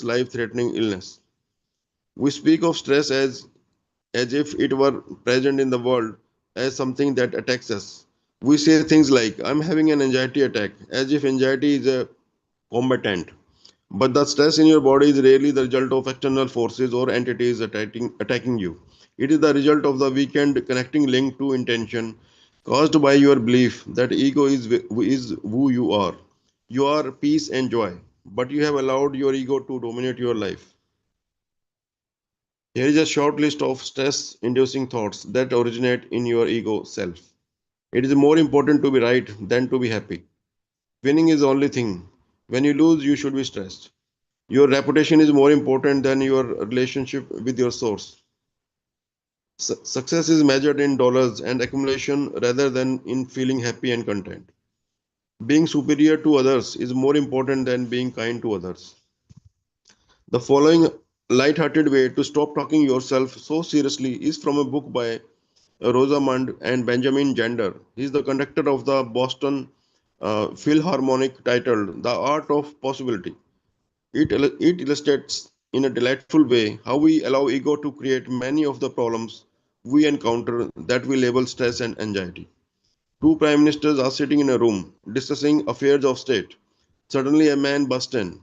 life-threatening illness. We speak of stress as if it were present in the world as something that attacks us. We say things like, I'm having an anxiety attack, as if anxiety is a combatant. But the stress in your body is rarely the result of external forces or entities attacking you. It is the result of the weakened connecting link to intention caused by your belief that ego is who you are. You are peace and joy, but you have allowed your ego to dominate your life. Here is a short list of stress inducing thoughts that originate in your ego self. It is more important to be right than to be happy. Winning is the only thing. When you lose, you should be stressed. Your reputation is more important than your relationship with your source. Success is measured in dollars and accumulation rather than in feeling happy and content. Being superior to others is more important than being kind to others. The following light-hearted way to stop talking yourself so seriously is from a book by Rosamund and Benjamin Zander. He is the conductor of the Boston Philharmonic titled The Art of Possibility. It illustrates in a delightful way how we allow ego to create many of the problems we encounter that we label stress and anxiety. Two prime ministers are sitting in a room discussing affairs of state. Suddenly, a man burst in,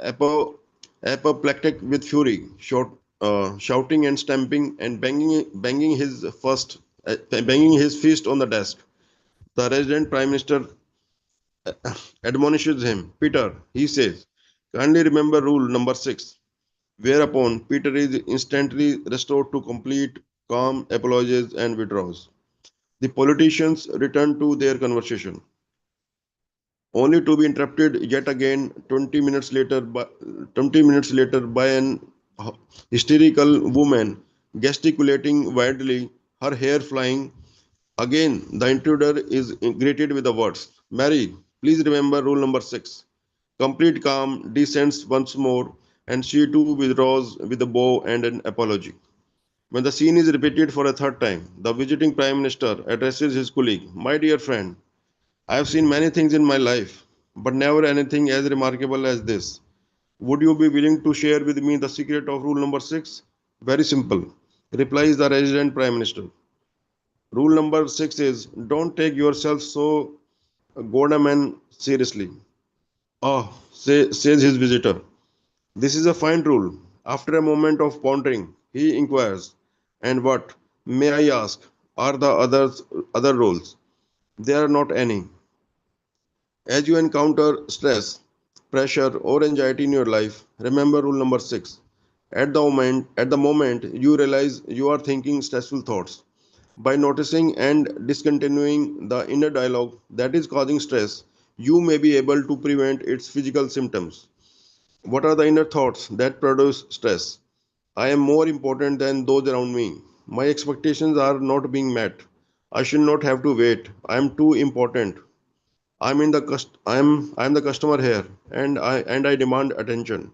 apo- apoplectic with fury, shouting and stamping and banging his fist on the desk. The resident prime minister admonishes him. Peter, he says, kindly remember rule number 6. Whereupon Peter is instantly restored to complete calm, apologizes, and withdraws. The politicians return to their conversation, only to be interrupted yet again 20 minutes later by an hysterical woman gesticulating wildly, her hair flying. Again, the intruder is greeted with the words, Mary, please remember rule number 6. Complete calm descends once more, and she too withdraws with a bow and an apology. When the scene is repeated for a third time, the visiting Prime Minister addresses his colleague, My dear friend, I have seen many things in my life, but never anything as remarkable as this. Would you be willing to share with me the secret of rule number 6? Very simple, replies the resident Prime Minister. Rule number 6 is don't take yourself so Godaman seriously. Says his visitor. This is a fine rule. After a moment of pondering, he inquires, and what, may I ask, are the other rules? There are not any. As you encounter stress, pressure, or anxiety in your life, remember rule number 6. At the moment you realize you are thinking stressful thoughts. By noticing and discontinuing the inner dialogue that is causing stress, you may be able to prevent its physical symptoms. What are the inner thoughts that produce stress? I am more important than those around me. My expectations are not being met. I should not have to wait. I am too important. I am the customer here, and I demand attention.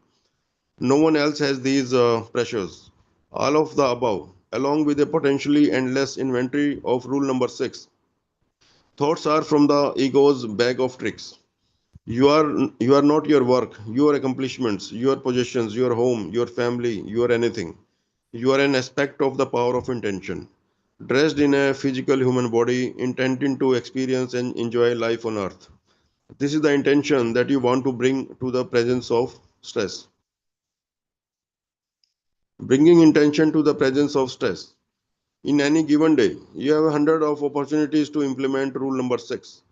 No one else has these pressures. All of the above, along with a potentially endless inventory of rule number 6. Thoughts are from the ego's bag of tricks. You are not your work, your accomplishments, your possessions, your home, your family, your anything. You are an aspect of the power of intention, dressed in a physical human body, intending to experience and enjoy life on earth. This is the intention that you want to bring to the presence of stress. Bringing intention to the presence of stress. In any given day, you have a hundred of opportunities to implement rule number 6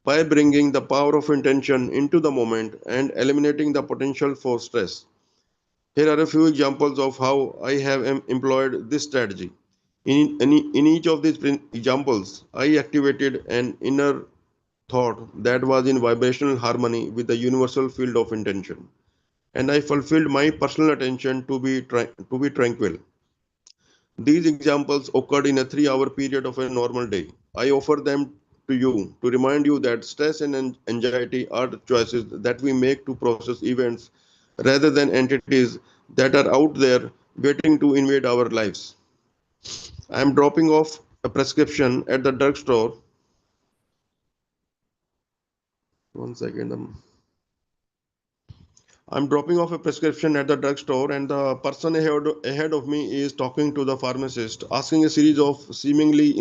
by bringing the power of intention into the moment and eliminating the potential for stress. Here are a few examples of how I have employed this strategy. In each of these examples, I activated an inner thought that was in vibrational harmony with the universal field of intention, and I fulfilled my personal attention to be tranquil. These examples occurred in a 3 hour period of a normal day. I offer them to you to remind you that stress and anxiety are the choices that we make to process events rather than entities that are out there waiting to invade our lives. I am dropping off a prescription at the drugstore. One second. I'm dropping off a prescription at the drugstore, and the person ahead of me is talking to the pharmacist, asking a series of seemingly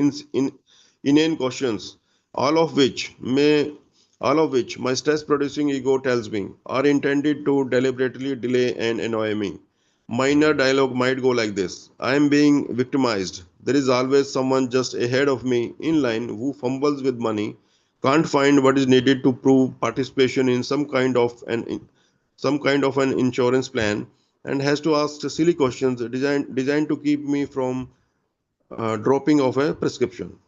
inane questions, all of which may all of which my stress-producing ego tells me are intended to deliberately delay and annoy me. Minor dialogue might go like this: I am being victimized. There is always someone just ahead of me in line who fumbles with money, can't find what is needed to prove participation in some kind of an insurance plan, and has to ask silly questions designed to keep me from dropping off a prescription.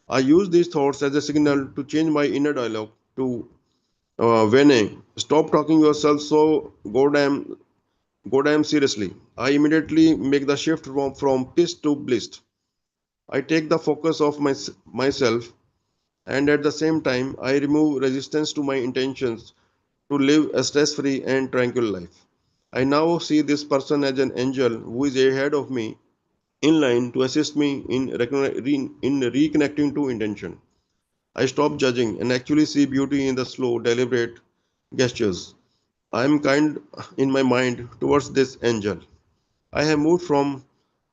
I use these thoughts as a signal to change my inner dialogue to Vene, stop talking yourself so goddamn seriously. I immediately make the shift from pissed to blissed. I take the focus off myself, and at the same time, I remove resistance to my intentions to live a stress free and tranquil life. I now see this person as an angel who is ahead of me in line to assist me in reconnecting to intention. I stop judging and actually see beauty in the slow, deliberate gestures. I am kind in my mind towards this angel. I have moved from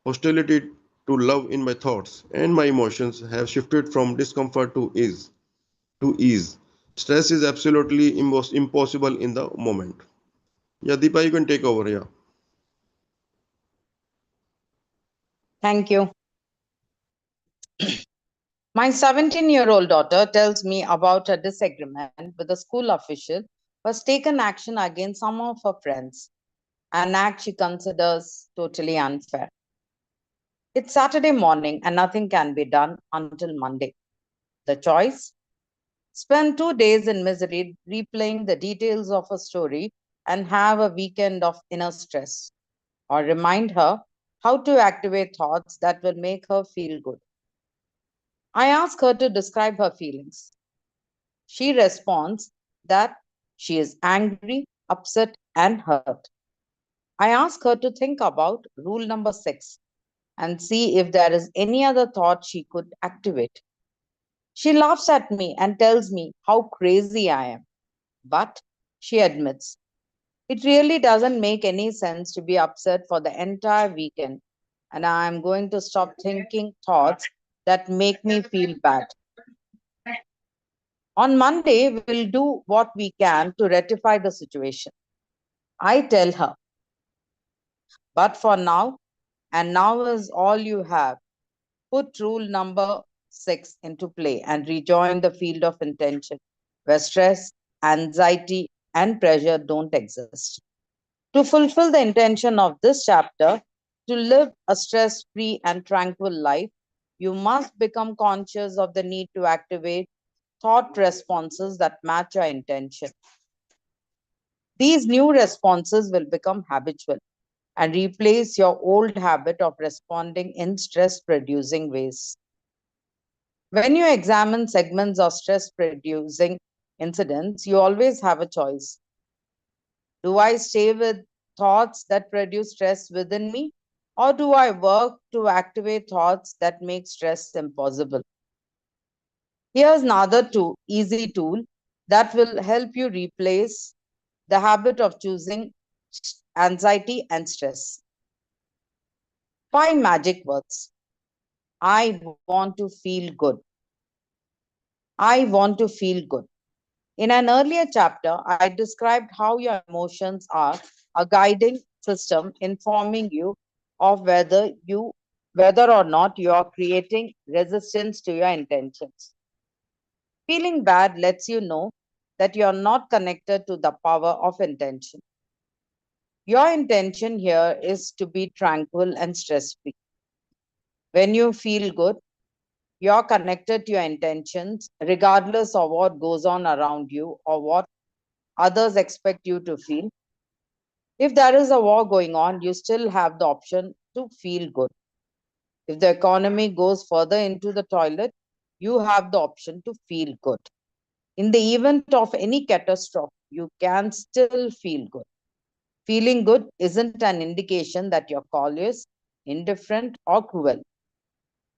hostility to love in my thoughts, and my emotions have shifted from discomfort to ease. Stress is absolutely impossible in the moment. Yeah, Deepa, you can take over. Yeah. Thank you. My 17-year-old daughter tells me about a disagreement with a school official who has taken action against some of her friends, an act she considers totally unfair. It's Saturday morning and nothing can be done until Monday. The choice? Spend 2 days in misery replaying the details of a story and have a weekend of inner stress. Or remind her how to activate thoughts that will make her feel good. I ask her to describe her feelings. She responds that she is angry, upset, and hurt. I ask her to think about rule number 6 and see if there is any other thought she could activate. She laughs at me and tells me how crazy I am. But she admits it really doesn't make any sense to be upset for the entire weekend, and I am going to stop thinking thoughts that make me feel bad. On Monday, we'll do what we can to rectify the situation. I tell her, but for now, and now is all you have, put rule number 6 into play and rejoin the field of intention where stress, anxiety, and pressure don't exist. To fulfill the intention of this chapter, to live a stress free and tranquil life, you must become conscious of the need to activate thought responses that match your intention. These new responses will become habitual and replace your old habit of responding in stress producing ways. When you examine segments of stress producing incidents, you always have a choice. Do I stay with thoughts that produce stress within me? Or do I work to activate thoughts that make stress impossible? Here's another easy tool that will help you replace the habit of choosing anxiety and stress. Find magic words. I want to feel good. I want to feel good. In an earlier chapter, I described how your emotions are a guiding system informing you of whether or not you are creating resistance to your intentions. Feeling bad lets you know that you are not connected to the power of intention. Your intention here is to be tranquil and stress free. When you feel good, you're connected to your intentions, regardless of what goes on around you or what others expect you to feel. If there is a war going on, you still have the option to feel good. If the economy goes further into the toilet, you have the option to feel good. In the event of any catastrophe, you can still feel good. Feeling good isn't an indication that your call is indifferent or cruel.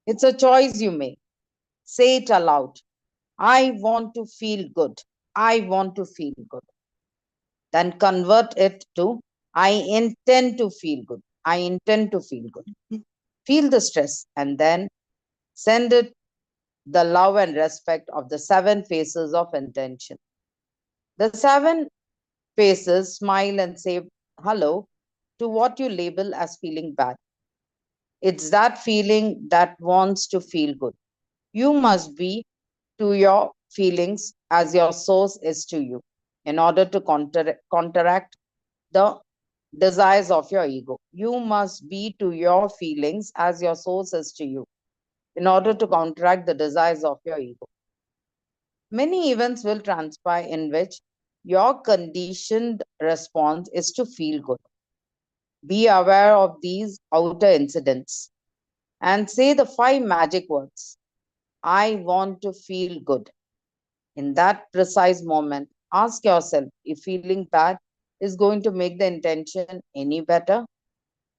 It's a choice you make. Say it aloud. I want to feel good. I want to feel good. Then convert it to I intend to feel good. I intend to feel good. Feel the stress and then send it the love and respect of the 7 phases of intention. The 7 phases smile and say hello to what you label as feeling bad. It's that feeling that wants to feel good. You must be to your feelings as your source is to you in order to counteract the desires of your ego. You must be to your feelings as your source is to you in order to counteract the desires of your ego. Many events will transpire in which your conditioned response is to feel good. Be aware of these outer incidents and say the 5 magic words. I want to feel good. In that precise moment, ask yourself if feeling bad is going to make the intention any better.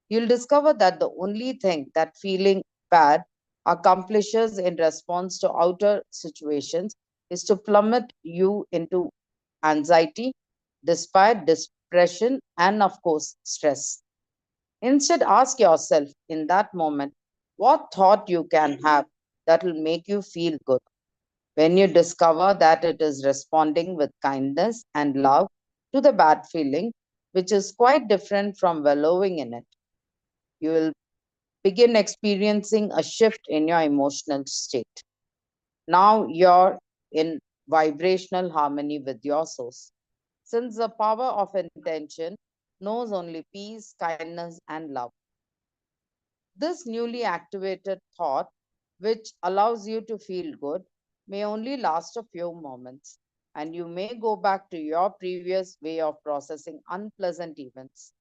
You'll discover that the only thing that feeling bad accomplishes in response to outer situations is to plummet you into anxiety, despair, depression, and of course, stress. Instead, ask yourself in that moment what thought you can have that will make you feel good. When you discover that it is responding with kindness and love to the bad feeling, which is quite different from wallowing in it, you will begin experiencing a shift in your emotional state. Now you're in vibrational harmony with your source. Since the power of intention knows only peace, kindness, and love. This newly activated thought, which allows you to feel good, may only last a few moments, and you may go back to your previous way of processing unpleasant events.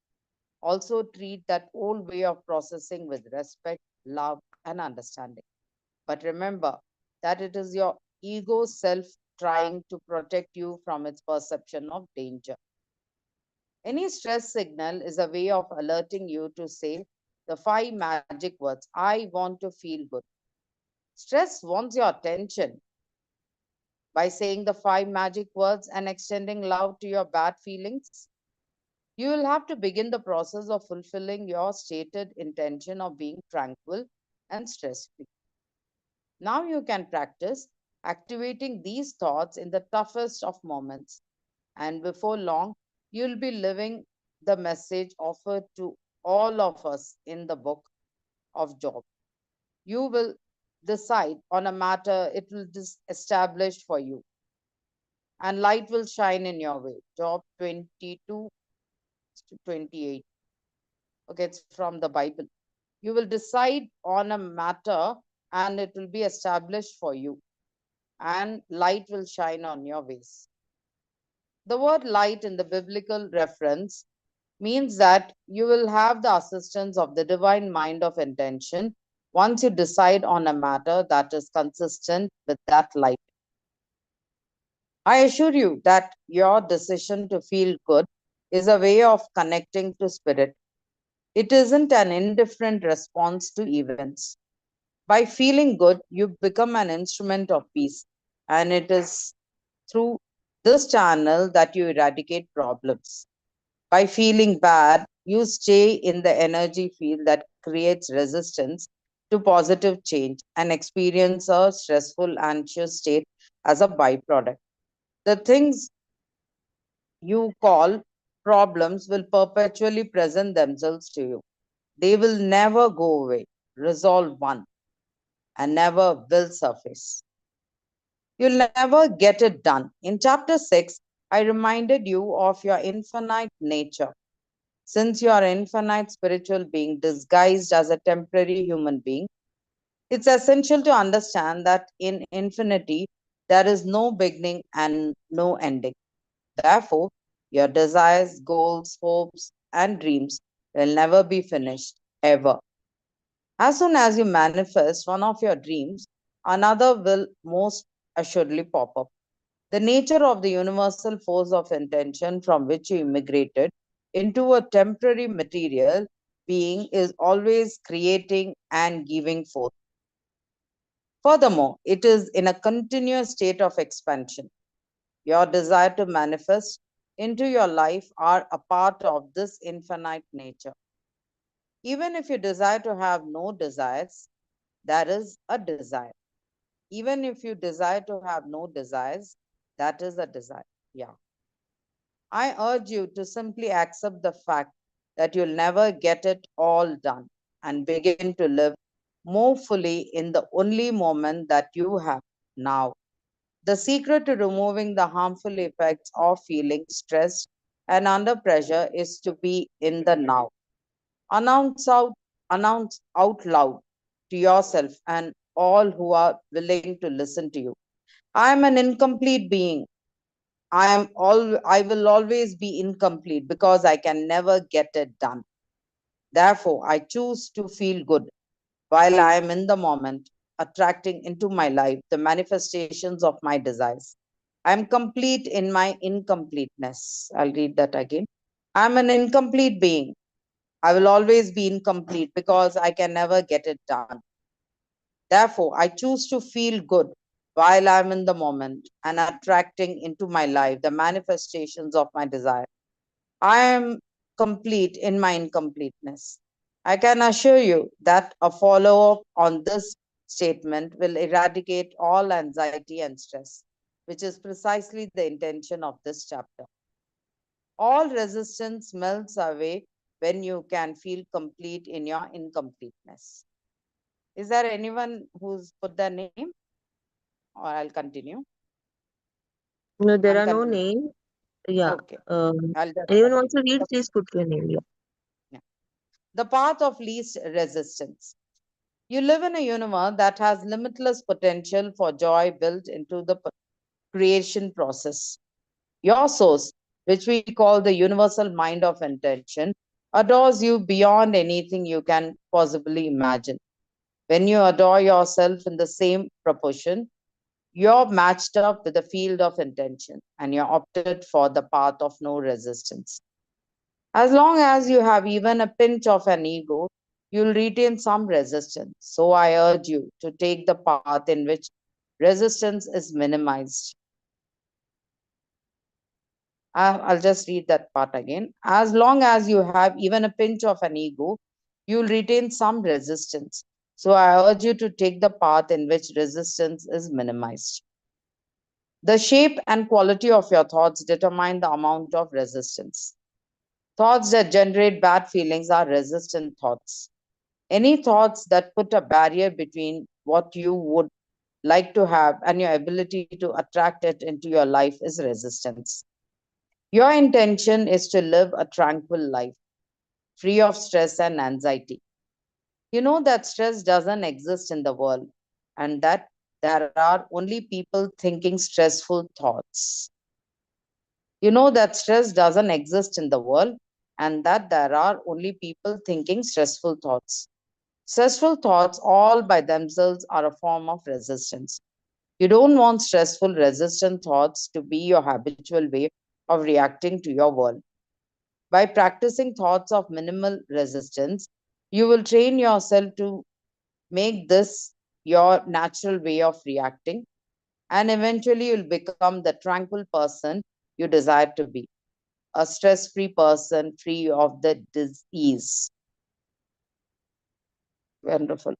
Also, treat that old way of processing with respect, love, and understanding. But remember that it is your ego self trying to protect you from its perception of danger. Any stress signal is a way of alerting you to say the 5 magic words I want to feel good. Stress wants your attention. By saying the 5 magic words and extending love to your bad feelings, you will have to begin the process of fulfilling your stated intention of being tranquil and stress free. Now you can practice activating these thoughts in the toughest of moments, and before long, you'll be living the message offered to all of us in the book of Job. You will decide on a matter, it will be established for you, and light will shine in your way. Job 22 to 28. Okay, it's from the Bible. You will decide on a matter, and it will be established for you, and light will shine on your ways. The word light in the biblical reference means that you will have the assistance of the divine mind of intention once you decide on a matter that is consistent with that light. I assure you that your decision to feel good is a way of connecting to spirit. It isn't an indifferent response to events. By feeling good, you become an instrument of peace, and it is through this channel that you eradicate problems. By feeling bad, you stay in the energy field that creates resistance to positive change and experience a stressful, anxious state as a byproduct. The things you call problems will perpetually present themselves to you. They will never go away, resolve one, and never will surface. You'll never get it done. In chapter 6, I reminded you of your infinite nature. Since you are an infinite spiritual being disguised as a temporary human being, it's essential to understand that in infinity, there is no beginning and no ending. Therefore, your desires, goals, hopes, and dreams will never be finished, ever. As soon as you manifest one of your dreams, another will most assuredly pop up. The nature of the universal force of intention from which you immigrated into a temporary material being is always creating and giving forth. Furthermore, it is in a continuous state of expansion. Your desire to manifest into your life are a part of this infinite nature. Even if you desire to have no desires, that is a desire. Even if you desire to have no desires, that is a desire. Yeah. I urge you to simply accept the fact that you'll never get it all done and begin to live more fully in the only moment that you have now. The secret to removing the harmful effects of feeling stressed and under pressure is to be in the now. Announce out, announce out loud to yourself and all who are willing to listen to you. I am an incomplete being. I will always be incomplete because I can never get it done. Therefore, I choose to feel good while I am in the moment, attracting into my life the manifestations of my desires. I am complete in my incompleteness. I'll read that again. I am an incomplete being. I will always be incomplete because I can never get it done. Therefore, I choose to feel good while I'm in the moment and attracting into my life the manifestations of my desire. I am complete in my incompleteness. I can assure you that a follow up on this statement will eradicate all anxiety and stress, which is precisely the intention of this chapter. All resistance melts away when you can feel complete in your incompleteness. Is there anyone who's put their name? Or I'll continue. No, there I'm are no continuing. names. Yeah. Okay, I'll just Anyone wants continue. to read, please put your name. Yeah. Yeah. The path of least resistance. You live in a universe that has limitless potential for joy built into the creation process. Your source, which we call the universal mind of intention, adores you beyond anything you can possibly imagine. When you adore yourself in the same proportion, you're matched up with the field of intention and you're opted for the path of no resistance. As long as you have even a pinch of an ego, you'll retain some resistance. So I urge you to take the path in which resistance is minimized. I'll just read that part again. As long as you have even a pinch of an ego, you'll retain some resistance. So I urge you to take the path in which resistance is minimized. The shape and quality of your thoughts determine the amount of resistance. Thoughts that generate bad feelings are resistant thoughts. Any thoughts that put a barrier between what you would like to have and your ability to attract it into your life is resistance. Your intention is to live a tranquil life, free of stress and anxiety. You know that stress doesn't exist in the world and that there are only people thinking stressful thoughts. You know that stress doesn't exist in the world and that there are only people thinking stressful thoughts. Stressful thoughts, all by themselves, are a form of resistance. You don't want stressful, resistant thoughts to be your habitual way of reacting to your world. By practicing thoughts of minimal resistance, you will train yourself to make this your natural way of reacting, and eventually you'll become the tranquil person you desire to be, a stress free person free of the disease. Wonderful.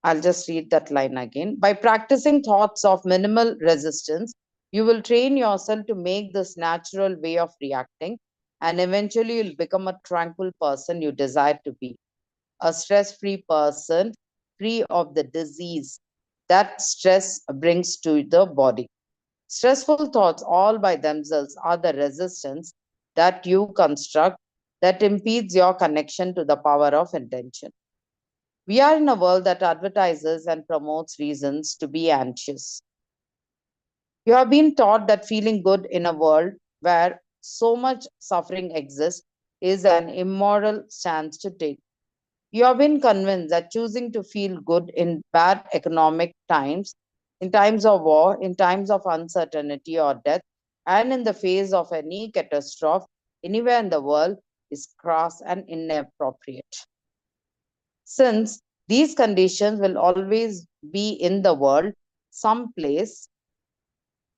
I'll just read that line again. By practicing thoughts of minimal resistance, you will train yourself to make this natural way of reacting, and eventually you'll become a tranquil person you desire to be, a stress free person free of the disease that stress brings to the body. Stressful thoughts, all by themselves, are the resistance that you construct that impedes your connection to the power of intention. We are in a world that advertises and promotes reasons to be anxious. You have been taught that feeling good in a world where so much suffering exists is an immoral stance to take. You have been convinced that choosing to feel good in bad economic times, in times of war, in times of uncertainty or death, and in the face of any catastrophe anywhere in the world is crass and inappropriate. Since these conditions will always be in the world, someplace,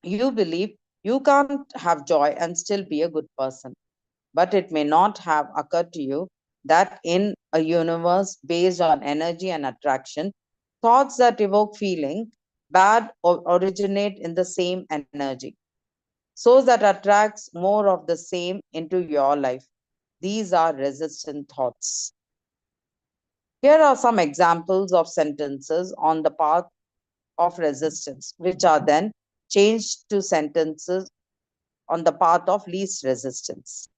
you believe You can't have joy and still be a good person. But it may not have occurred to you that in a universe based on energy and attraction, thoughts that evoke feeling bad originate in the same energy. So that attracts more of the same into your life. These are resistant thoughts. Here are some examples of sentences on the path of resistance, which are then changed to sentences on the path of least resistance.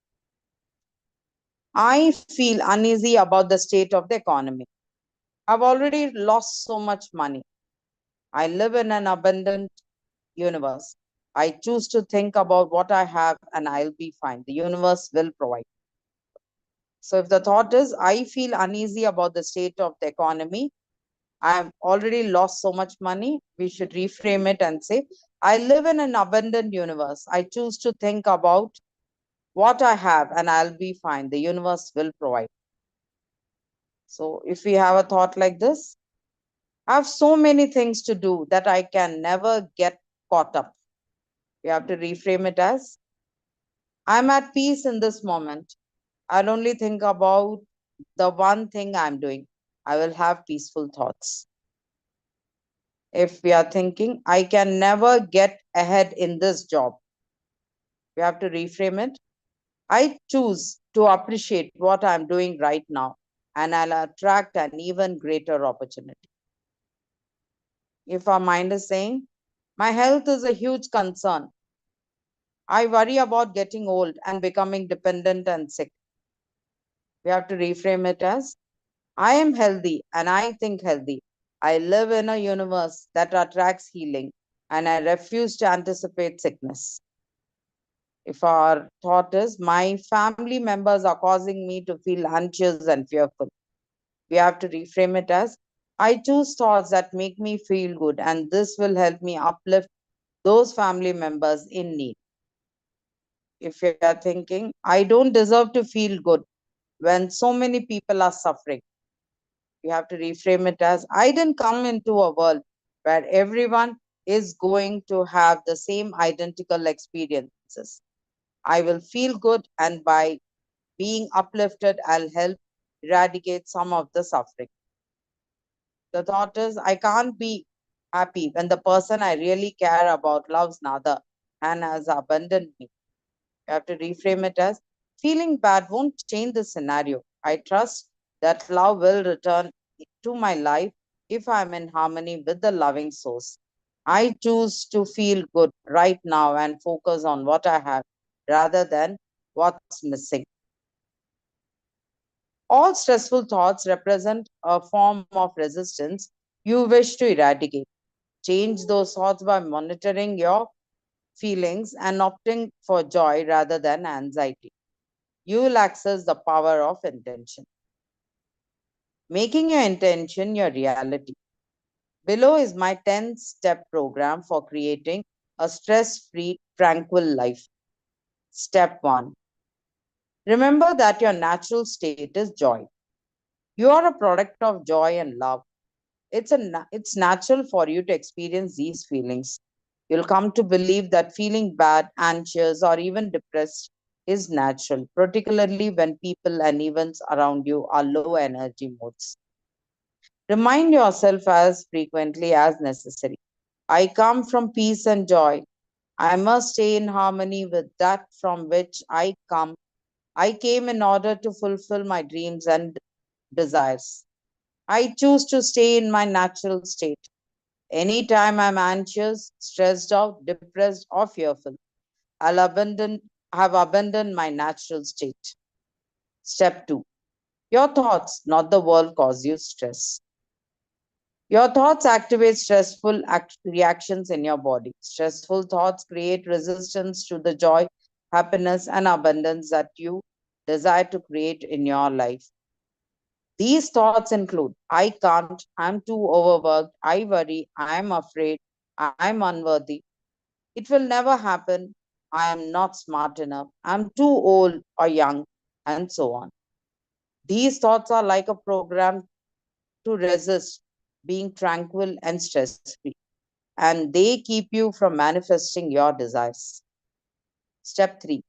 I feel uneasy about the state of the economy. I've already lost so much money. I live in an abundant universe. I choose to think about what I have and I'll be fine. The universe will provide. So if the thought is, I feel uneasy about the state of the economy, I've already lost so much money, we should reframe it and say, I live in an abundant universe. I choose to think about what I have and I'll be fine. The universe will provide. So if we have a thought like this, I have so many things to do that I can never get caught up. You have to reframe it as, I'm at peace in this moment. I'll only think about the one thing I'm doing. I will have peaceful thoughts. If we are thinking, I can never get ahead in this job, we have to reframe it. I choose to appreciate what I'm doing right now, and I'll attract an even greater opportunity. If our mind is saying, my health is a huge concern, I worry about getting old and becoming dependent and sick, we have to reframe it as, I am healthy and I think healthy. I live in a universe that attracts healing and I refuse to anticipate sickness. If our thought is, my family members are causing me to feel anxious and fearful, we have to reframe it as, I choose thoughts that make me feel good and this will help me uplift those family members in need. If you are thinking, I don't deserve to feel good when so many people are suffering, you have to reframe it as, I didn't come into a world where everyone is going to have the same identical experiences. I will feel good, and by being uplifted, I'll help eradicate some of the suffering. The thought is, I can't be happy when the person I really care about loves another and has abandoned me. You have to reframe it as, feeling bad won't change the scenario. I trust that love will return to my life if I'm in harmony with the loving source. I choose to feel good right now and focus on what I have rather than what's missing. All stressful thoughts represent a form of resistance you wish to eradicate. Change those thoughts by monitoring your feelings and opting for joy rather than anxiety. You will access the power of intention. Making your intention your reality. Below is my 10-step program for creating a stress-free, tranquil life. Step 1. Remember that your natural state is joy. You are a product of joy and love. It's natural for you to experience these feelings. You'll come to believe that feeling bad, anxious, or even depressed is natural, particularly when people and events around you are low energy modes. Remind yourself as frequently as necessary. I come from peace and joy. I must stay in harmony with that from which I come. I came in order to fulfill my dreams and desires. I choose to stay in my natural state. Anytime I'm anxious, stressed out, depressed, or fearful, have abandoned my natural state. Step 2. Your thoughts, not the world, cause you stress. Your thoughts activate stressful reactions in your body. Stressful thoughts create resistance to the joy, happiness, and abundance that you desire to create in your life. These thoughts include, I can't, I'm too overworked, I worry, I'm afraid, I'm unworthy, it will never happen, I am not smart enough, I'm too old or young, and so on. These thoughts are like a program to resist being tranquil and stress free, and they keep you from manifesting your desires. Step 3.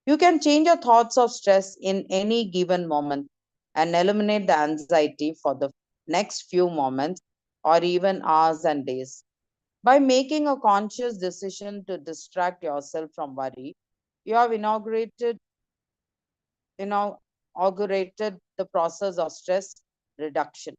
You can change your thoughts of stress in any given moment and eliminate the anxiety for the next few moments or even hours and days. By making a conscious decision to distract yourself from worry, you have inaugurated the process of stress reduction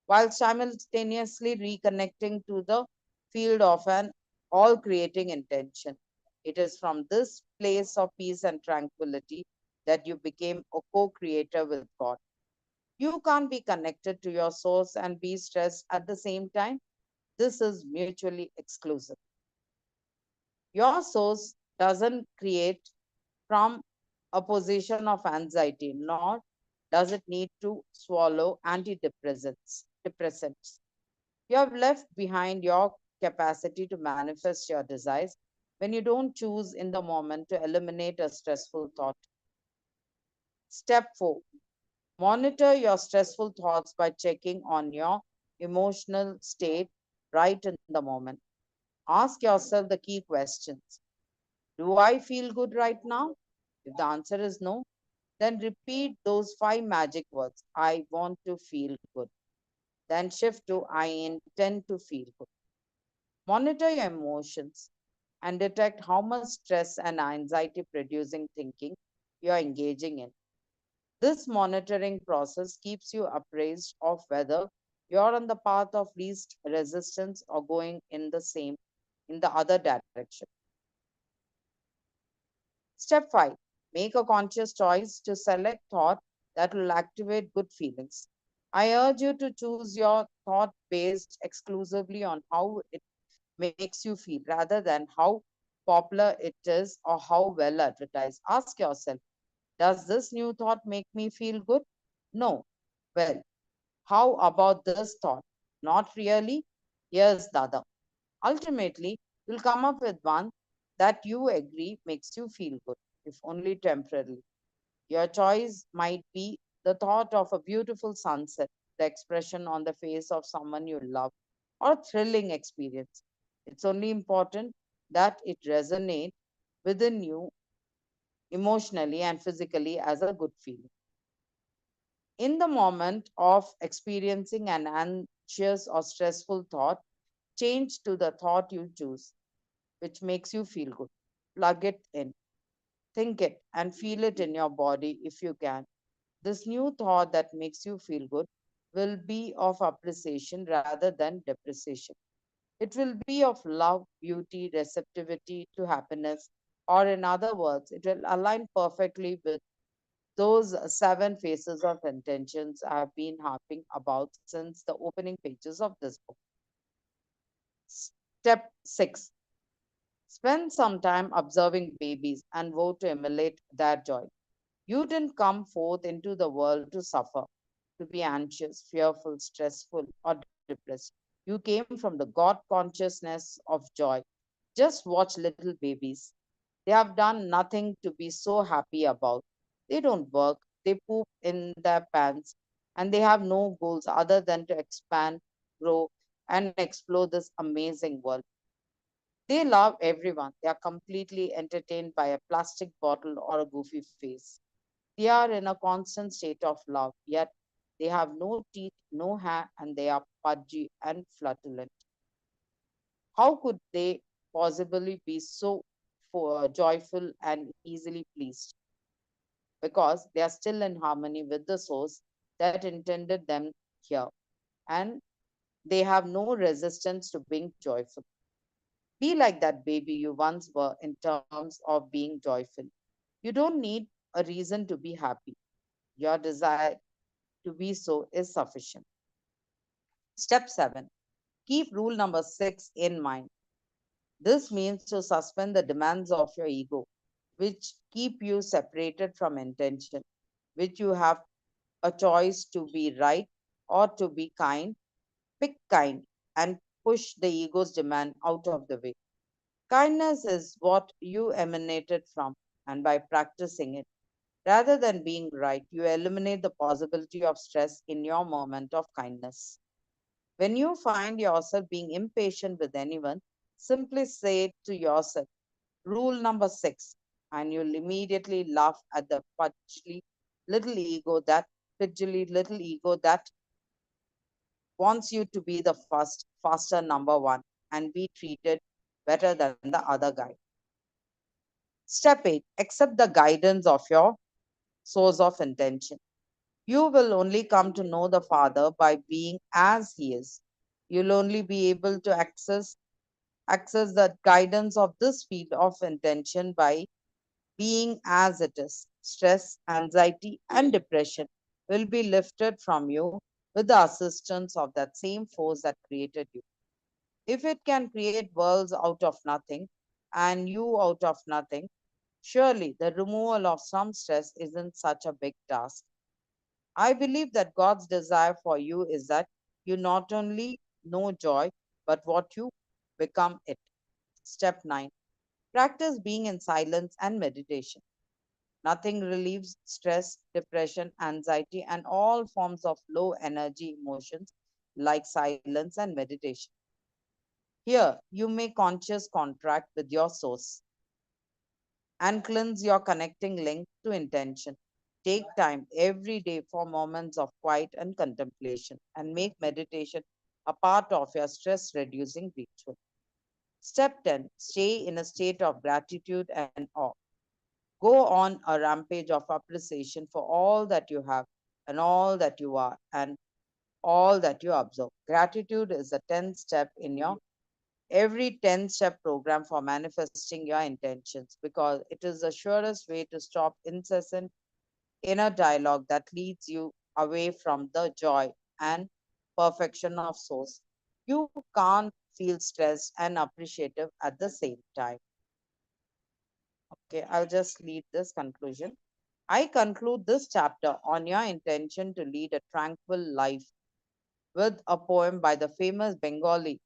while simultaneously reconnecting to the field of an all creating intention. It is from this place of peace and tranquility that you became a co creator with God. You can't be connected to your source and be stressed at the same time. This is mutually exclusive. Your source doesn't create from a position of anxiety, nor does it need to swallow depressants. You have left behind your capacity to manifest your desires when you don't choose in the moment to eliminate a stressful thought. Step 4. Monitor your stressful thoughts by checking on your emotional state right in the moment. Ask yourself the key questions. Do I feel good right now? If the answer is no, then repeat those 5 magic words. I want to feel good. Then shift to I intend to feel good. Monitor your emotions and detect how much stress and anxiety producing thinking you are engaging in. This monitoring process keeps you appraised of whether you're on the path of least resistance or going in the other direction. Step 5. Make a conscious choice to select thought that will activate good feelings. I urge you to choose your thought based exclusively on how it makes you feel rather than how popular it is or how well advertised. Ask yourself, does this new thought make me feel good? No. Well, how about this thought? Not really. Here's the other. Ultimately, you'll come up with one that you agree makes you feel good, if only temporarily. Your choice might be the thought of a beautiful sunset, the expression on the face of someone you love, or a thrilling experience. It's only important that it resonates within you emotionally and physically as a good feeling. In the moment of experiencing an anxious or stressful thought, change to the thought you choose, which makes you feel good. Plug it in, think it, and feel it in your body if you can. This new thought that makes you feel good will be of appreciation rather than depreciation. It will be of love, beauty, receptivity to happiness, or in other words, it will align perfectly with those 7 phases of intentions I have been harping about since the opening pages of this book. Step 6. Spend some time observing babies and vow to emulate their joy. You didn't come forth into the world to suffer, to be anxious, fearful, stressful, or depressed. You came from the God consciousness of joy. Just watch little babies. They have done nothing to be so happy about. They don't work, they poop in their pants, and they have no goals other than to expand, grow, and explore this amazing world. They love everyone. They are completely entertained by a plastic bottle or a goofy face. They are in a constant state of love, yet they have no teeth, no hair, and they are pudgy and flatulent. How could they possibly be so joyful and easily pleased? Because they are still in harmony with the source that intended them here, and they have no resistance to being joyful. Be like that baby you once were in terms of being joyful. You don't need a reason to be happy. Your desire to be so is sufficient. Step 7. Keep rule number 6 in mind. This means to suspend the demands of your ego, which keep you separated from intention, which you have a choice to be right or to be kind. Pick kind and push the ego's demand out of the way. Kindness is what you emanated from, and by practicing it, rather than being right, you eliminate the possibility of stress in your moment of kindness. When you find yourself being impatient with anyone, simply say to yourself, Rule number 6, and you'll immediately laugh at the pudgy little ego that wants you to be the first, faster number one and be treated better than the other guy. Step 8, accept the guidance of your source of intention. You will only come to know the Father by being as He is. You'll only be able to access the guidance of this field of intention by being as it is. Stress, anxiety, and depression will be lifted from you with the assistance of that same force that created you. If it can create worlds out of nothing and you out of nothing, surely the removal of some stress isn't such a big task. I believe that God's desire for you is that you not only know joy, but what you become it. Step 9, practice being in silence and meditation. Nothing relieves stress, depression, anxiety, and all forms of low energy emotions like silence and meditation. Here, you make conscious contract with your source and cleanse your connecting link to intention. Take time every day for moments of quiet and contemplation and make meditation a part of your stress reducing ritual. Step 10, stay in a state of gratitude and awe. Go on a rampage of appreciation for all that you have and all that you are and all that you observe. Gratitude is the 10th step in your every 10-step program for manifesting your intentions because it is the surest way to stop incessant inner dialogue that leads you away from the joy and perfection of source. You can't feel stressed and appreciative at the same time. Okay, I'll just leave this conclusion. I conclude this chapter on your intention to lead a tranquil life with a poem by the famous Bengali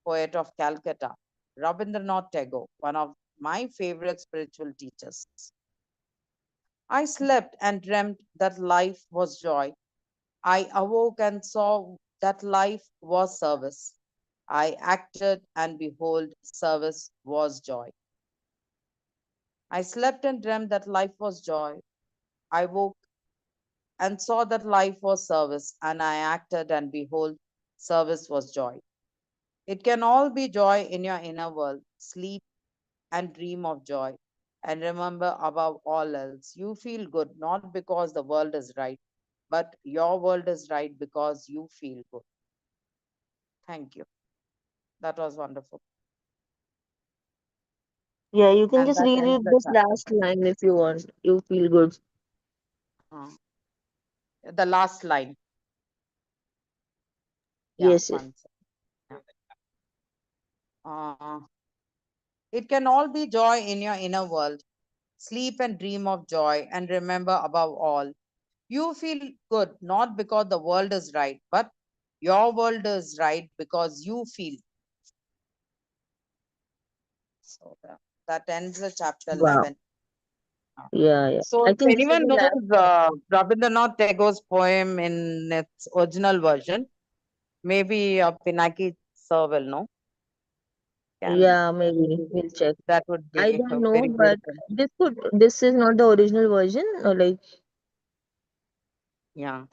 poet of Calcutta, Rabindranath Tagore, one of my favorite spiritual teachers. I slept and dreamt that life was joy. I awoke and saw that life was service. I acted and behold, service was joy. I slept and dreamt that life was joy. I woke and saw that life was service, and I acted and behold, service was joy. It can all be joy in your inner world. Sleep and dream of joy. And remember, above all else, you feel good not because the world is right, but your world is right because you feel good. Thank you. That was wonderful. Yeah, you can And just that ends reread the this chapter. last line if you want. You feel good. Uh, the last line. Yeah, Yes, yes. one second. Uh, it can all be joy in your inner world. Sleep and dream of joy, and remember above all, you feel good not because the world is right, but your world is right because you feel. So that ends the chapter Wow. 11. Yeah, yeah. So I if think this is anyone the last knows one. Rabindranath Tagore's poem in its original version, maybe Pinaki sir will know. Can Yeah, maybe we'll check. that would I be don't know, very but beautiful. this is not the original version. Or like Yeah.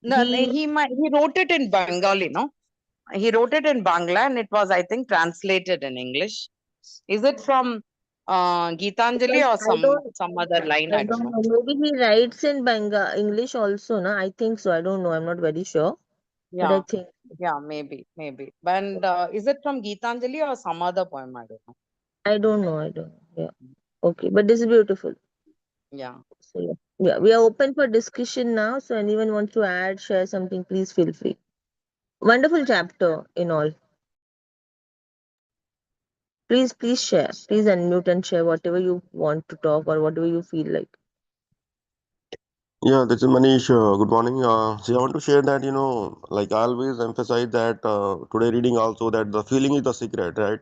No, no, he he wrote it in Bengali, no? He wrote it in Bangla and it was, I think, translated in English. Is it from Gitanjali because or some other line? I I don't don't know. know. Maybe he writes in English also, no? I think so. I don't know. I'm not very sure, but I Yeah, think yeah, maybe. And is it from Gitanjali or some other poem? I don't know. I don't know. I don't know. Yeah. Okay, but this is beautiful. Yeah. So yeah, yeah, we are open for discussion now. So anyone wants to add, share something, please feel free. Wonderful chapter in all. Please share. Please unmute and share whatever you want to talk or whatever you feel like. Yeah, this is Manish. Good morning. See, I want to share that, like I always emphasize that today reading also that the feeling is the secret, right?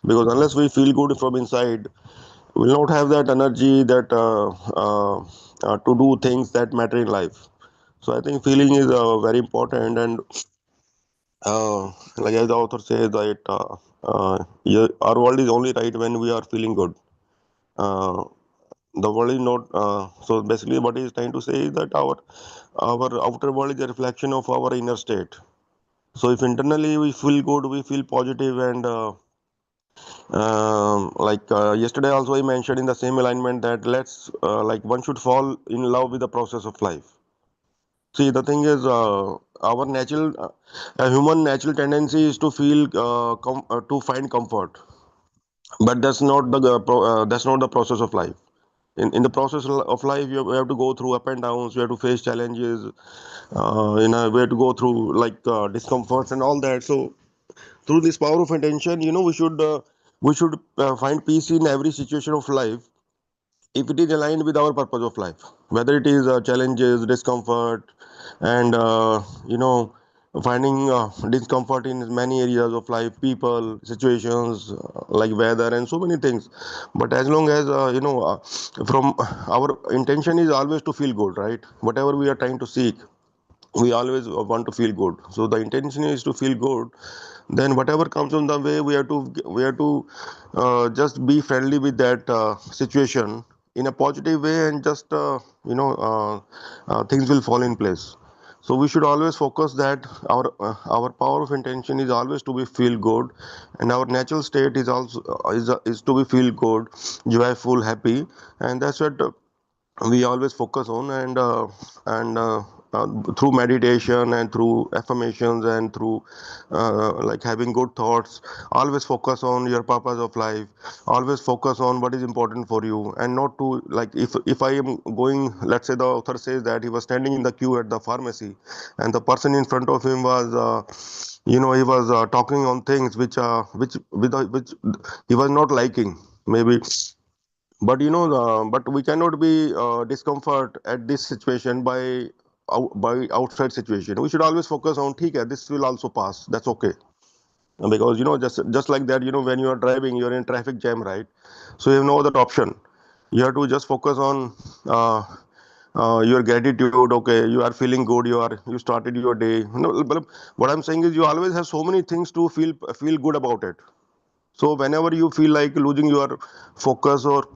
Because unless we feel good from inside, we will not have that energy that to do things that matter in life. So I think feeling is very important, and like as the author says that yeah, our world is only right when we are feeling good. uh, the world is not so basically what he is trying to say is that our outer world is a reflection of our inner state. So if internally we feel good, we feel positive, and yesterday also I mentioned in the same alignment that let's like one should fall in love with the process of life. See, the thing is, our natural, human natural tendency is to feel, to find comfort, but that's not the process of life. In the process of life, we have to go through up and downs. We have to face challenges. We have to go through discomforts and all that. So through this power of intention, we should find peace in every situation of life if it is aligned with our purpose of life, whether it is challenges, discomfort, and finding discomfort in many areas of life, people, situations, like weather and so many things. But as long as from our intention is always to feel good, right? Whatever we are trying to seek, we always want to feel good. So the intention is to feel good. Then whatever comes on the way, we have to just be friendly with that situation in a positive way, and just things will fall in place. So we should always focus that our power of intention is always to be feel good, and our natural state is also is to be feel good, joyful, happy. And that's what we always focus on. And through meditation and through affirmations and through like having good thoughts, always focus on your purpose of life. Always focus on what is important for you, and not to like if I am going, let's say the author says that he was standing in the queue at the pharmacy, and the person in front of him was he was talking on things which he was not liking, maybe. But but we cannot be discomfort at this situation by outside situation. We should always focus on, okay, this will also pass, that's okay. Because just like that, when you are driving, you're in traffic jam, right? So you have no other option. You have to just focus on your gratitude. Okay, you are feeling good, you started your day. But what I'm saying is, you always have so many things to feel good about it. So whenever you feel like losing your focus, or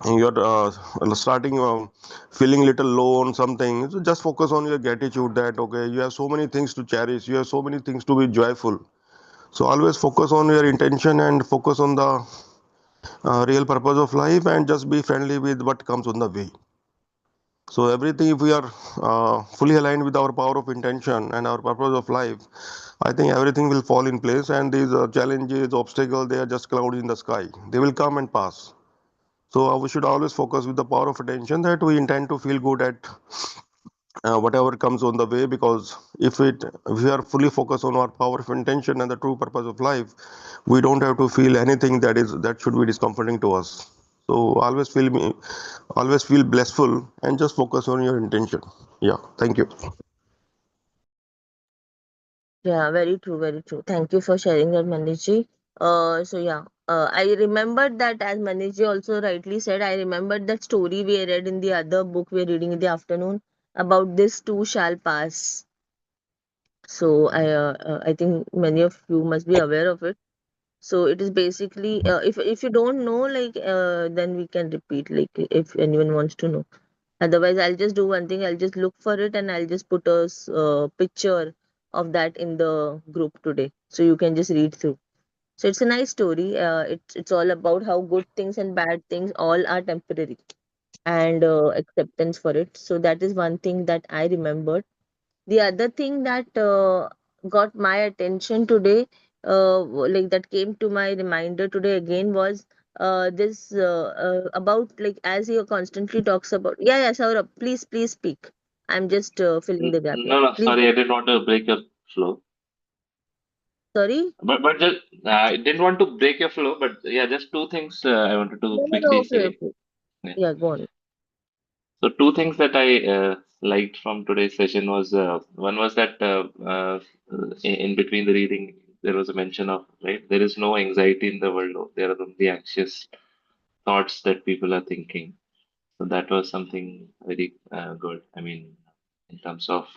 you're starting feeling little low on something, so just focus on your gratitude, that okay, you have so many things to cherish, you have so many things to be joyful. So always focus on your intention and focus on the real purpose of life, and just be friendly with what comes on the way. So everything, if we are fully aligned with our power of intention and our purpose of life, I think everything will fall in place. And these challenges, obstacles, they are just clouds in the sky. They will come and pass. So we should always focus with the power of attention that we intend to feel good at whatever comes on the way. Because if we are fully focused on our power of intention and the true purpose of life, we don't have to feel anything that should be discomforting to us. So always feel blissful, and just focus on your intention. Yeah, thank you. Yeah, very true, very true. Thank you for sharing that, Manishji. So yeah, I remembered that, as Manishji also rightly said, I remembered that story we read in the other book we're reading in the afternoon about this too shall pass. So I think many of you must be aware of it. So it is basically, if you don't know, like then we can repeat, like if anyone wants to know. Otherwise, I'll just do one thing. I'll just look for it and I'll just put a picture of that in the group today, so you can just read through. So it's a nice story. It's all about how good things and bad things all are temporary, and acceptance for it. So that is one thing that I remembered. The other thing that got my attention today, like that came to my reminder today again, was this about, like, as he constantly talks about. Yeah, yeah, Saurabh, please speak. I'm just filling the gap. Yeah, No, no, please. sorry, I didn't want to break your flow. Sorry. But just I didn't want to break your flow, but yeah, just two things I wanted to No, no, no, quickly okay, say. okay. Yeah. Yeah, go on. So two things that I liked from today's session was one was that in between the reading there was a mention of, right, there is no anxiety in the world. There are only anxious thoughts that people are thinking. So that was something very good. I mean, in terms of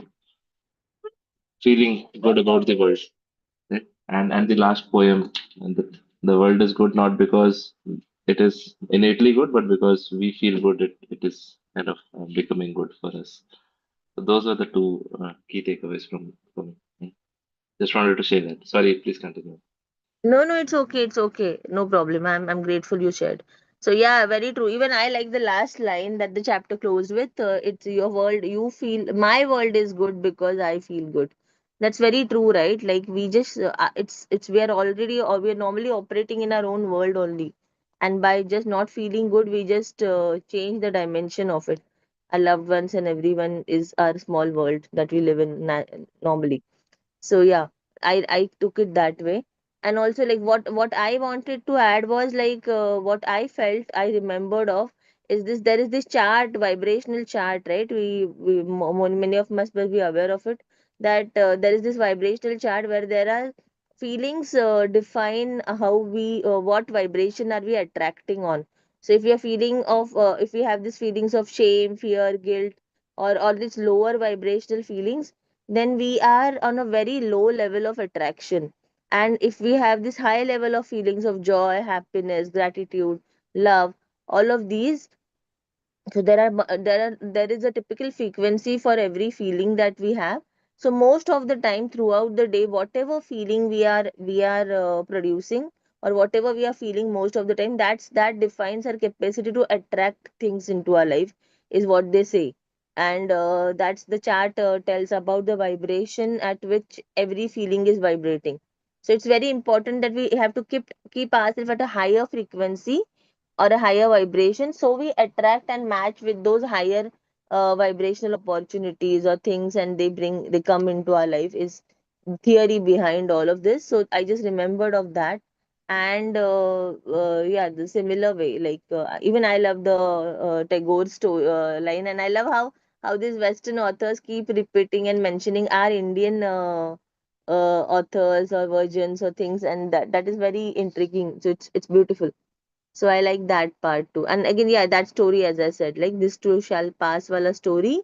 feeling good about the world. Right? And the last poem, and the world is good not because it is innately good, but because we feel good, it is kind of becoming good for us. So those are the two key takeaways from me. Just wanted to say that. Sorry, please continue. No, no, it's okay. It's okay. No problem. I'm grateful you shared. So yeah, very true. Even I like the last line that the chapter closed with. It's your world. You feel my world is good because I feel good. That's very true, right? Like we just it's we are already or we are normally operating in our own world only, and by just not feeling good, we just change the dimension of it. Our loved ones and everyone is our small world that we live in normally. So yeah, I took it that way. And also like what I wanted to add was like what I felt I remembered of is this. There is this chart, vibrational chart, right? Many of us must be aware of it, that there is this vibrational chart where there are feelings define how we what vibration are we attracting on. So if we are feeling of if we have these feelings of shame, fear, guilt, or these lower vibrational feelings, then we are on a very low level of attraction. And if we have this high level of feelings of joy, happiness, gratitude, love, all of these, so there is a typical frequency for every feeling that we have. So most of the time throughout the day, whatever feeling we are producing, or whatever we are feeling most of the time, that defines our capacity to attract things into our life, is what they say. And that's the chart tells about the vibration at which every feeling is vibrating. So it's very important that we have to keep ourselves at a higher frequency or a higher vibration, so we attract and match with those higher vibrational opportunities or things, and they come into our life, is theory behind all of this. So I just remembered of that. And yeah, the similar way, like even I love the Tagore story line, and I love how these Western authors keep repeating and mentioning our Indian authors or versions or things, and that is very intriguing. So it's beautiful. So I like that part too. And again, yeah, that story, as I said, like this too shall pass wala story,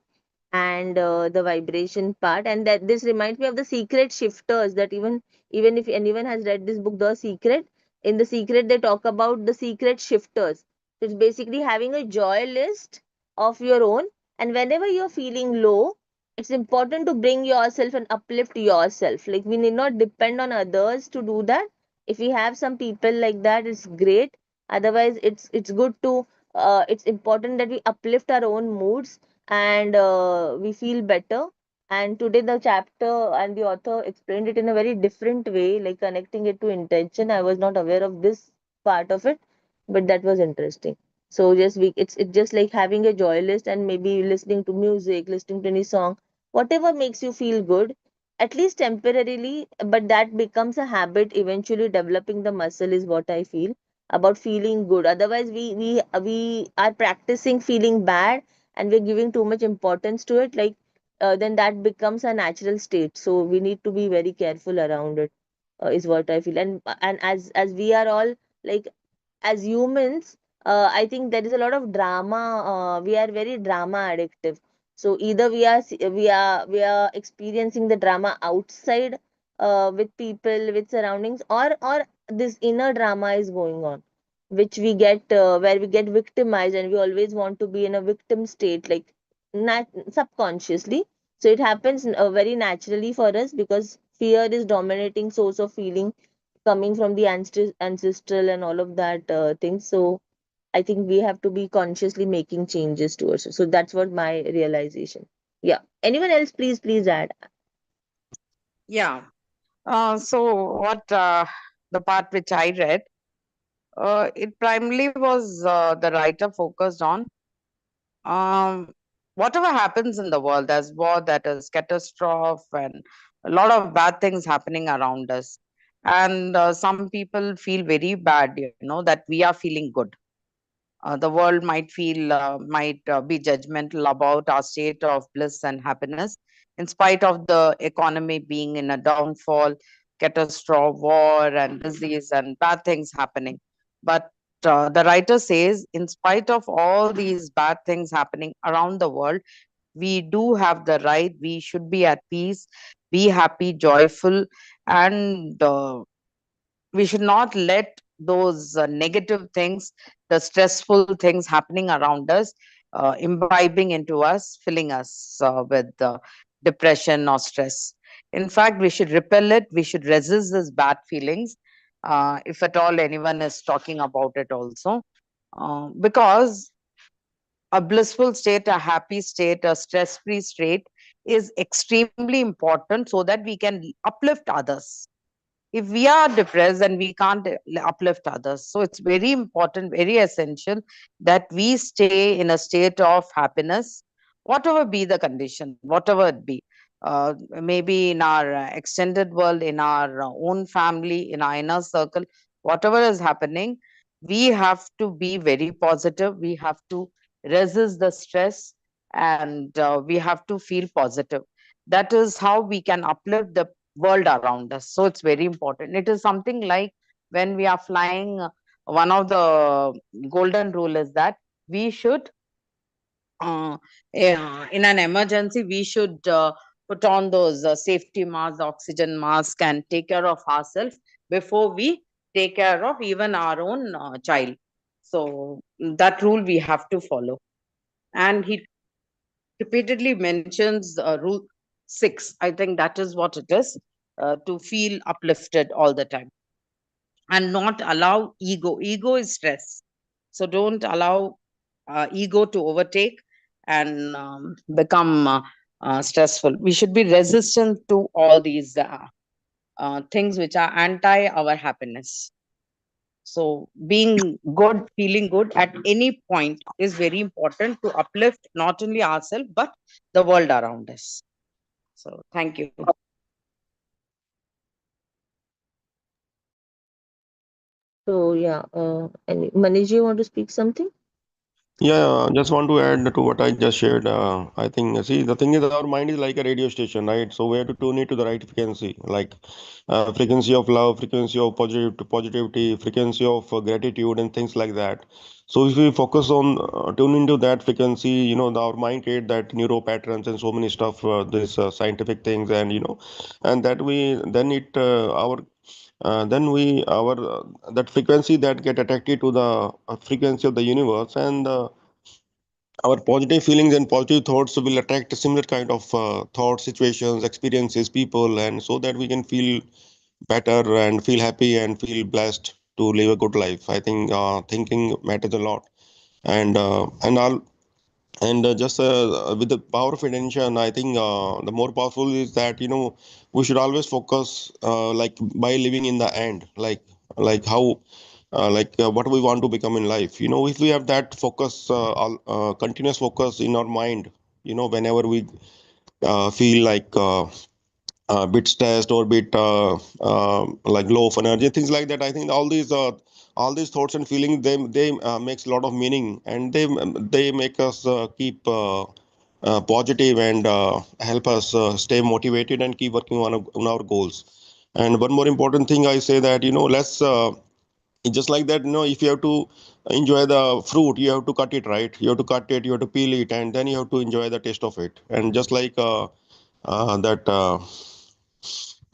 and the vibration part. And that this reminds me of the secret shifters, that even if anyone has read this book, The Secret, in The Secret, they talk about the secret shifters. So it's basically having a joy list of your own. And whenever you're feeling low, it's important to bring yourself and uplift yourself. Like we need not depend on others to do that. If we have some people like that, it's great. Otherwise, it's good to it's important that we uplift our own moods, and we feel better. And today the chapter and the author explained it in a very different way, like connecting it to intention. I was not aware of this part of it, but that was interesting. So just it's just like having a joy list, and maybe listening to music, listening to any song, whatever makes you feel good, at least temporarily, but that becomes a habit. Eventually developing the muscle is what I feel about feeling good. Otherwise we are practicing feeling bad, and we're giving too much importance to it, like then that becomes a natural state. So we need to be very careful around it, is what I feel. And as we are all like, as humans, I think there is a lot of drama. We are very drama addictive. So either we are experiencing the drama outside, with people, with surroundings, or this inner drama is going on, which we get where we get victimized, and we always want to be in a victim state, like subconsciously. So it happens very naturally for us, because fear is dominating source of feeling, coming from the ancestral and all of that things. So I think we have to be consciously making changes towards it. So that's what my realization. Yeah. Anyone else, please add. Yeah. So what the part which I read, it primarily was the writer focused on um, whatever happens in the world. There's war, that is catastrophe, and a lot of bad things happening around us. And some people feel very bad, that we are feeling good. The world might be judgmental about our state of bliss and happiness, in spite of the economy being in a downfall, catastrophe, war, and disease, and bad things happening. But the writer says, in spite of all these bad things happening around the world, we do have the right. We should be at peace, be happy, joyful, and we should not let those negative things the stressful things happening around us, imbibing into us, filling us with depression or stress. In fact, we should repel it. We should resist these bad feelings, if at all anyone is talking about it also. Because a blissful state, a happy state, a stress free state is extremely important so that we can uplift others. If we are depressed, then we can't uplift others. So it's very important, very essential that we stay in a state of happiness, whatever be the condition, whatever it be. Maybe in our extended world, in our own family, in our inner circle, whatever is happening, we have to be very positive. We have to resist the stress, and we have to feel positive. That is how we can uplift the world around us. So it's very important. It is something like when we are flying, one of the golden rule is that we should, uh, in an emergency, we should put on those safety masks, oxygen mask, and take care of ourselves before we take care of even our own child. So that rule we have to follow. And he repeatedly mentions rule 6. I think that is what it is, to feel uplifted all the time and not allow ego. Ego is stress. So don't allow ego to overtake and become stressful. We should be resistant to all these things which are anti our happiness. So being good, feeling good at any point is very important to uplift not only ourselves but the world around us. So thank you. So yeah, and Manish, you want to speak something? Yeah, just want to add to what I just shared. I think, see, the thing is, our mind is like a radio station, right? So we have to tune it to the right frequency, like frequency of love, frequency of positivity, frequency of gratitude, and things like that. So if we focus on tuning to that frequency, our mind create that neuro patterns and so many stuff, this scientific things, and and that we then it our then we our that frequency that get attracted to the frequency of the universe, and our positive feelings and positive thoughts will attract similar kind of thoughts, situations, experiences, people, and so that we can feel better and feel happy and feel blessed to live a good life. I think thinking matters a lot. And all. And just with the power of intention, I think the more powerful is that we should always focus, like by living in the end, like how what we want to become in life. If we have that focus, continuous focus in our mind, whenever we feel like a bit stressed or bit like low of energy, things like that. I think all these thoughts and feelings, they makes a lot of meaning, and they make us keep positive, and help us stay motivated and keep working on our goals. And one more important thing I say that let's just like that, if you have to enjoy the fruit, you have to cut it, right? You have to cut it, you have to peel it, and then you have to enjoy the taste of it. And just like that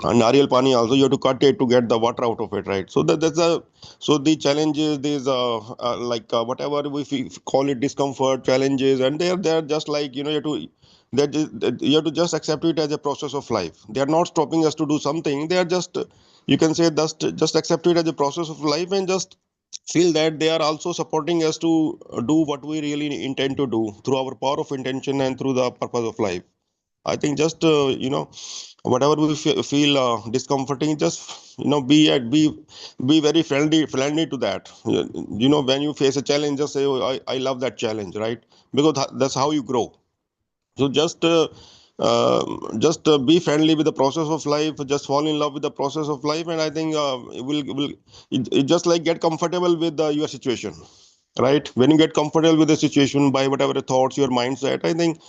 nariyal pani also, you have to cut it to get the water out of it, right? So so the challenges, these like whatever call it, discomfort, challenges, and they're just like, you have to just accept it as a process of life. They are not stopping us to do something. They are just, you can say, just accept it as a process of life, and just feel that they are also supporting us to do what we really intend to do through our power of intention and through the purpose of life. I think just whatever we feel discomforting, just be very friendly to that. When you face a challenge, just say, oh, I love that challenge, right? Because that's how you grow. So just be friendly with the process of life. Just fall in love with the process of life, and I think it just like get comfortable with your situation, right? When you get comfortable with the situation by whatever thoughts, your mindset, I think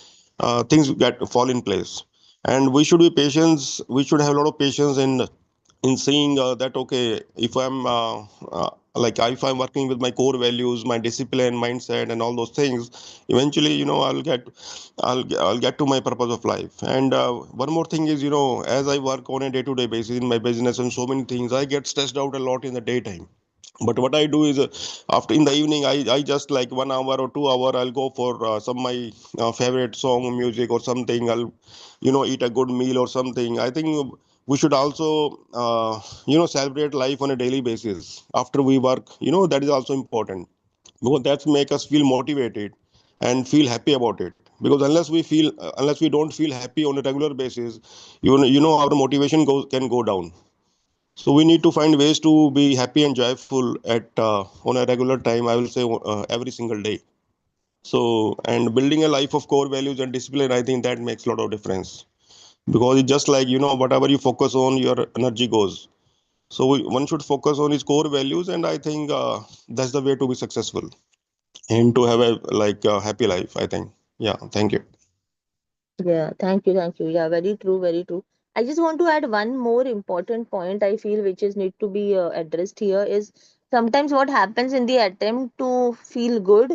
things get fall in place. And we should be patience. We should have a lot of patience in seeing that, okay, if I'm working with my core values, my discipline, mindset, and all those things, eventually I'll get to my purpose of life. And one more thing is, as I work on a day-to-day basis in my business and so many things, I get stressed out a lot in the daytime. But what I do is, after in the evening, I just like 1 hour or 2 hour, I'll go for some my favorite song, music or something. I'll, eat a good meal or something. I think we should also, celebrate life on a daily basis after we work. That is also important, because that's make us feel motivated and feel happy about it. Because unless we don't feel happy on a regular basis, our motivation can go down. So we need to find ways to be happy and joyful at on a regular time. I will say every single day. So, and building a life of core values and discipline, I think that makes a lot of difference, because it's just like whatever you focus on, your energy goes. So one should focus on his core values, and I think that's the way to be successful and to have a like a happy life. I think. Yeah. Thank you. Yeah, thank you, thank you. Yeah, very true, very true. I just want to add one more important point I feel which is need to be addressed here is sometimes what happens in the attempt to feel good,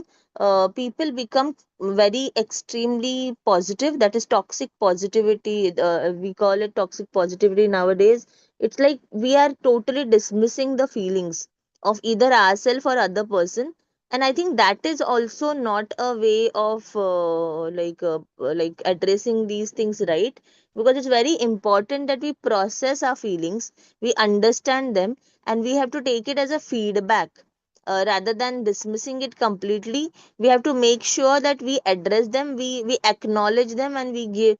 people become very extremely positive. That is toxic positivity. We call it toxic positivity nowadays. It's like we are totally dismissing the feelings of either ourselves or other person, and I think that is also not a way of like addressing these things, right? Because it's very important that we process our feelings, we understand them, and we have to take it as a feedback, rather than dismissing it completely. We have to make sure that we address them, we acknowledge them, and we give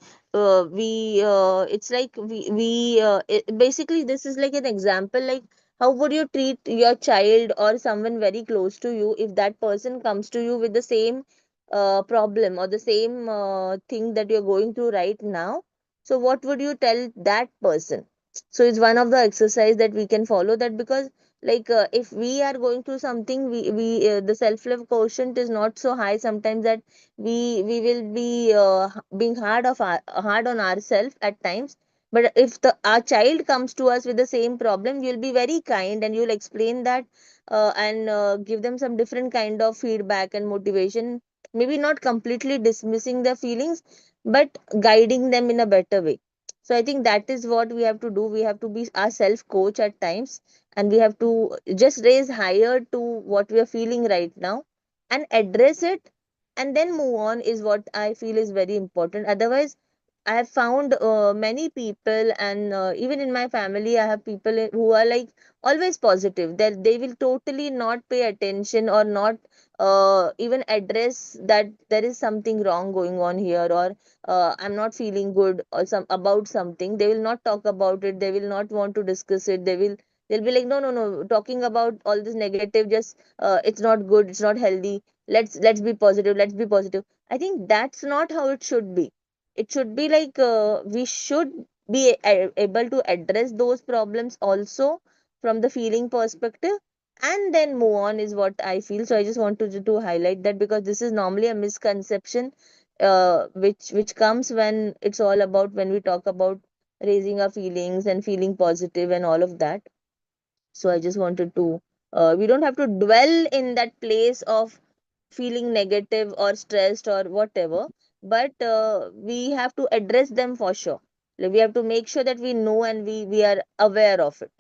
we it's like basically this is like an example, like how would you treat your child or someone very close to you if that person comes to you with the same problem or the same thing that you're going through right now? So what would you tell that person? So it's one of the exercise that we can follow, that because if we are going through something, we the self love quotient is not so high sometimes, that we will be being hard on ourselves at times. But if our child comes to us with the same problem, you'll be very kind and you'll explain that, and give them some different kind of feedback and motivation. Maybe not completely dismissing their feelings, but guiding them in a better way. So I think that is what we have to do. We have to be our self coach at times, and we have to just raise higher to what we are feeling right now and address it, and then move on is what I feel is very important. Otherwise, I have found many people, and even in my family, I have people who are like always positive. That they will totally not pay attention or not even address that there is something wrong going on here, or I'm not feeling good or some about something. They will not talk about it. They will not want to discuss it. They'll be like, no, no, no, talking about all this negative, just it's not good. It's not healthy. Let's be positive. Let's be positive. I think that's not how it should be. It should be like we should be able to address those problems also from the feeling perspective, and then move on is what I feel. So I just wanted to highlight that, because this is normally a misconception which comes when it's all about when we talk about raising our feelings and feeling positive and all of that. So I just wanted to we don't have to dwell in that place of feeling negative or stressed or whatever, but we have to address them for sure. Like, we have to make sure that we know and we are aware of it,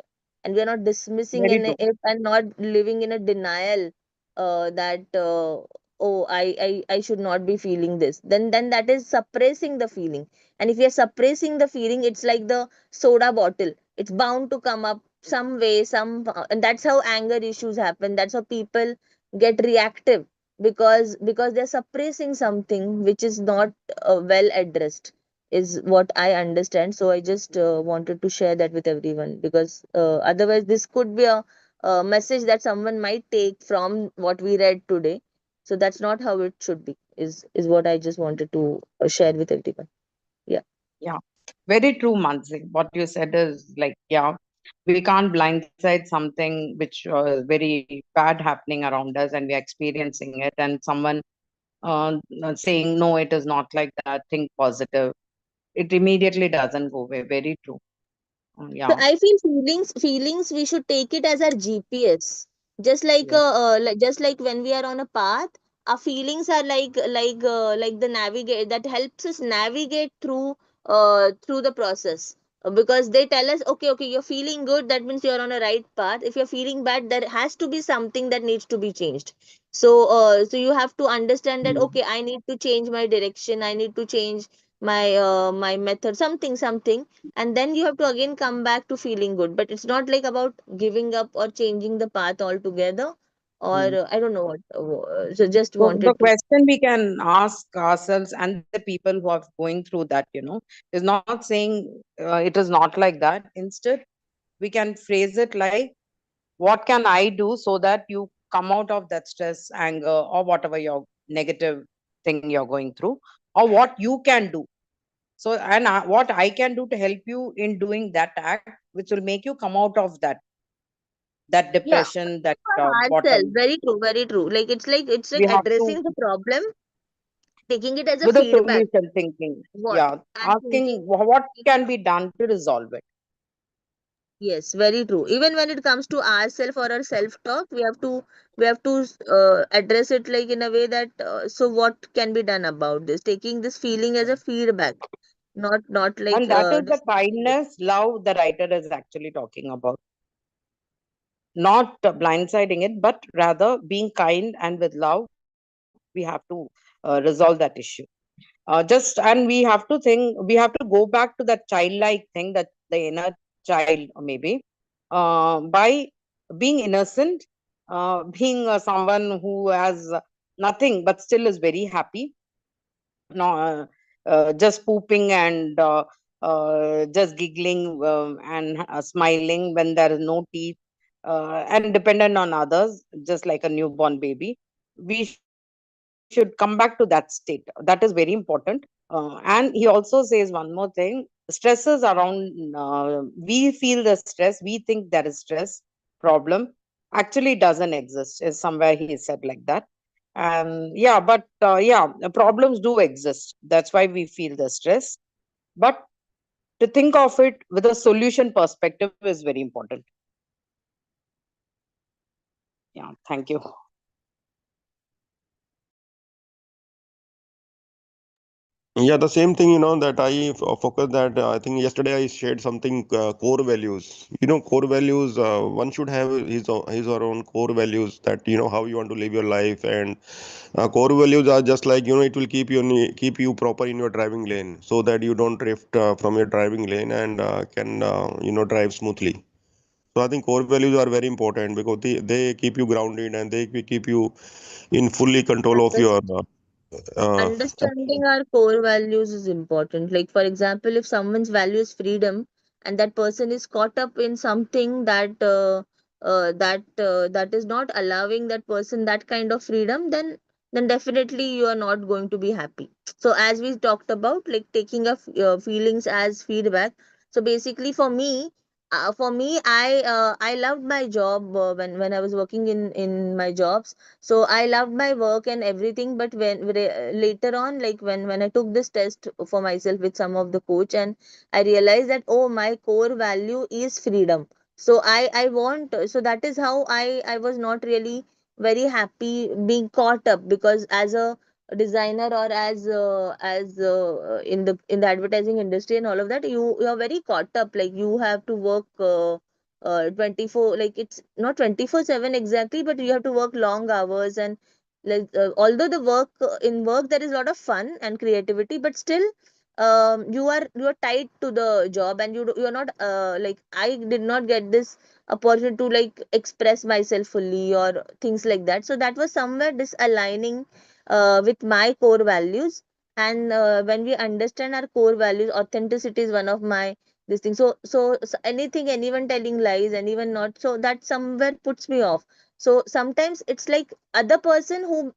and we are not dismissing Very true. it and not living in a denial that oh, I should not be feeling this. Then that is suppressing the feeling. And if we are suppressing the feeling, it's like the soda bottle, it's bound to come up some way, and that's how anger issues happen. That's how people get reactive, because they're suppressing something which is not well addressed, is what I understand. So I just wanted to share that with everyone, because otherwise this could be a message that someone might take from what we read today. So that's not how it should be, is what I just wanted to share with everyone. Yeah. Yeah, very true, Mansi. What you said is like, yeah, we can't blindside something which is very bad happening around us and we are experiencing it, and someone saying, no, it is not like that, think positive. It immediately doesn't go away. Very true. So Yeah, I feel feelings we should take it as our GPS. Just like yes, just like when we are on a path, our feelings are like the navigate that helps us navigate through the process. because they tell us, okay, you're feeling good, that means you're on a right path. If you're feeling bad, there has to be something that needs to be changed. So you have to understand that, okay, I need to change my direction, I need to change my method, something, and then you have to again come back to feeling good. But it's not like about giving up or changing the path altogether, or Mm. I don't know what. So just So the wanted to. question we can ask ourselves and the people who are going through that, is not saying it is not like that. Instead, we can phrase it like, what can I do so that you come out of that stress, anger, or whatever your negative thing you're going through, or what you can do. So, and what I can do to help you in doing that act, which will make you come out of that Yeah, depression, that for ourselves. bottom. Very true, very true. Like it's like We have to, addressing the problem, taking it as a with a feedback. solution thinking. What Yeah, and thinking. asking what can be done to resolve it. Yes, very true. Even when it comes to ourself or our self talk, we have to address it like in a way that, so what can be done about this? Taking this feeling as a feedback, not like And that is the dismissing it. kindness, love the writer is actually talking about. Not blindsiding it, but rather being kind, and with love, we have to resolve that issue. Just, and we have to think, we have to go back to that childlike thing, that the inner child, maybe, by being innocent, being someone who has nothing but still is very happy, no, just pooping and just giggling, and smiling when there is no teeth, and dependent on others, just like a newborn baby. We should come back to that state. That is very important. And he also says one more thing: stresses around, we feel the stress, we think there is stress problem, actually doesn't exist. Is somewhere he said like that. And yeah, but yeah, the problems do exist. That's why we feel the stress. But to think of it with a solution perspective is very important. Yeah, thank you. Yeah, the same thing, that I focus that I think yesterday I shared something core values. Core values. One should have his or own core values, that how you want to live your life, and core values are just like it will keep you proper in your driving lane, so that you don't drift from your driving lane, and can drive smoothly. So I think core values are very important, because they keep you grounded, and they keep you in fully control of your Understanding our core values is important. Like, for example, if someone's value is freedom and that person is caught up in something that is not allowing that person that kind of freedom, then definitely you are not going to be happy. So as we talked about, like taking feelings as feedback. So basically, for me, I loved my job when I was working in my jobs. So I loved my work and everything, but later on, like when I took this test for myself with some of the coach, and I realized that, oh, my core value is freedom. So I want, so that is how I was not really very happy being caught up, because as a designer, or as in the advertising industry and all of that, you are very caught up. Like, you have to work 24, like it's not 24/7 exactly, but you have to work long hours. And like, although the work there is a lot of fun and creativity, but still you are tied to the job, and you're not like, I did not get this opportunity to like express myself fully or things like that. So that was somewhere disaligning with my core values. And when we understand our core values, authenticity is one of my this thing. So anything, anyone telling lies, anyone not, so that somewhere puts me off. So sometimes it's like other person who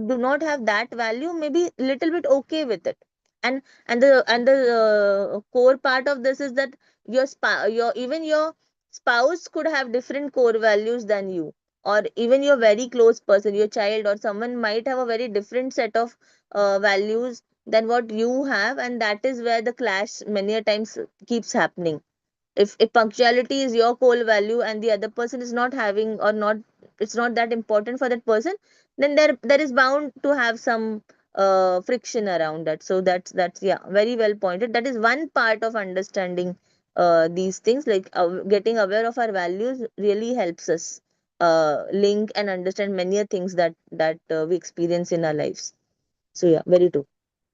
do not have that value, maybe little bit okay with it. And the core part of this is that your spouse could have different core values than you, or even your very close person, your child or someone, might have a very different set of values than what you have, and that is where the clash many a times keeps happening. If punctuality is your core value and the other person is not having, or not, it's not that important for that person, then there is bound to have some friction around that. So that's yeah, very well pointed. That is one part of understanding these things, like getting aware of our values really helps us link and understand many things that we experience in our lives. So yeah, very true.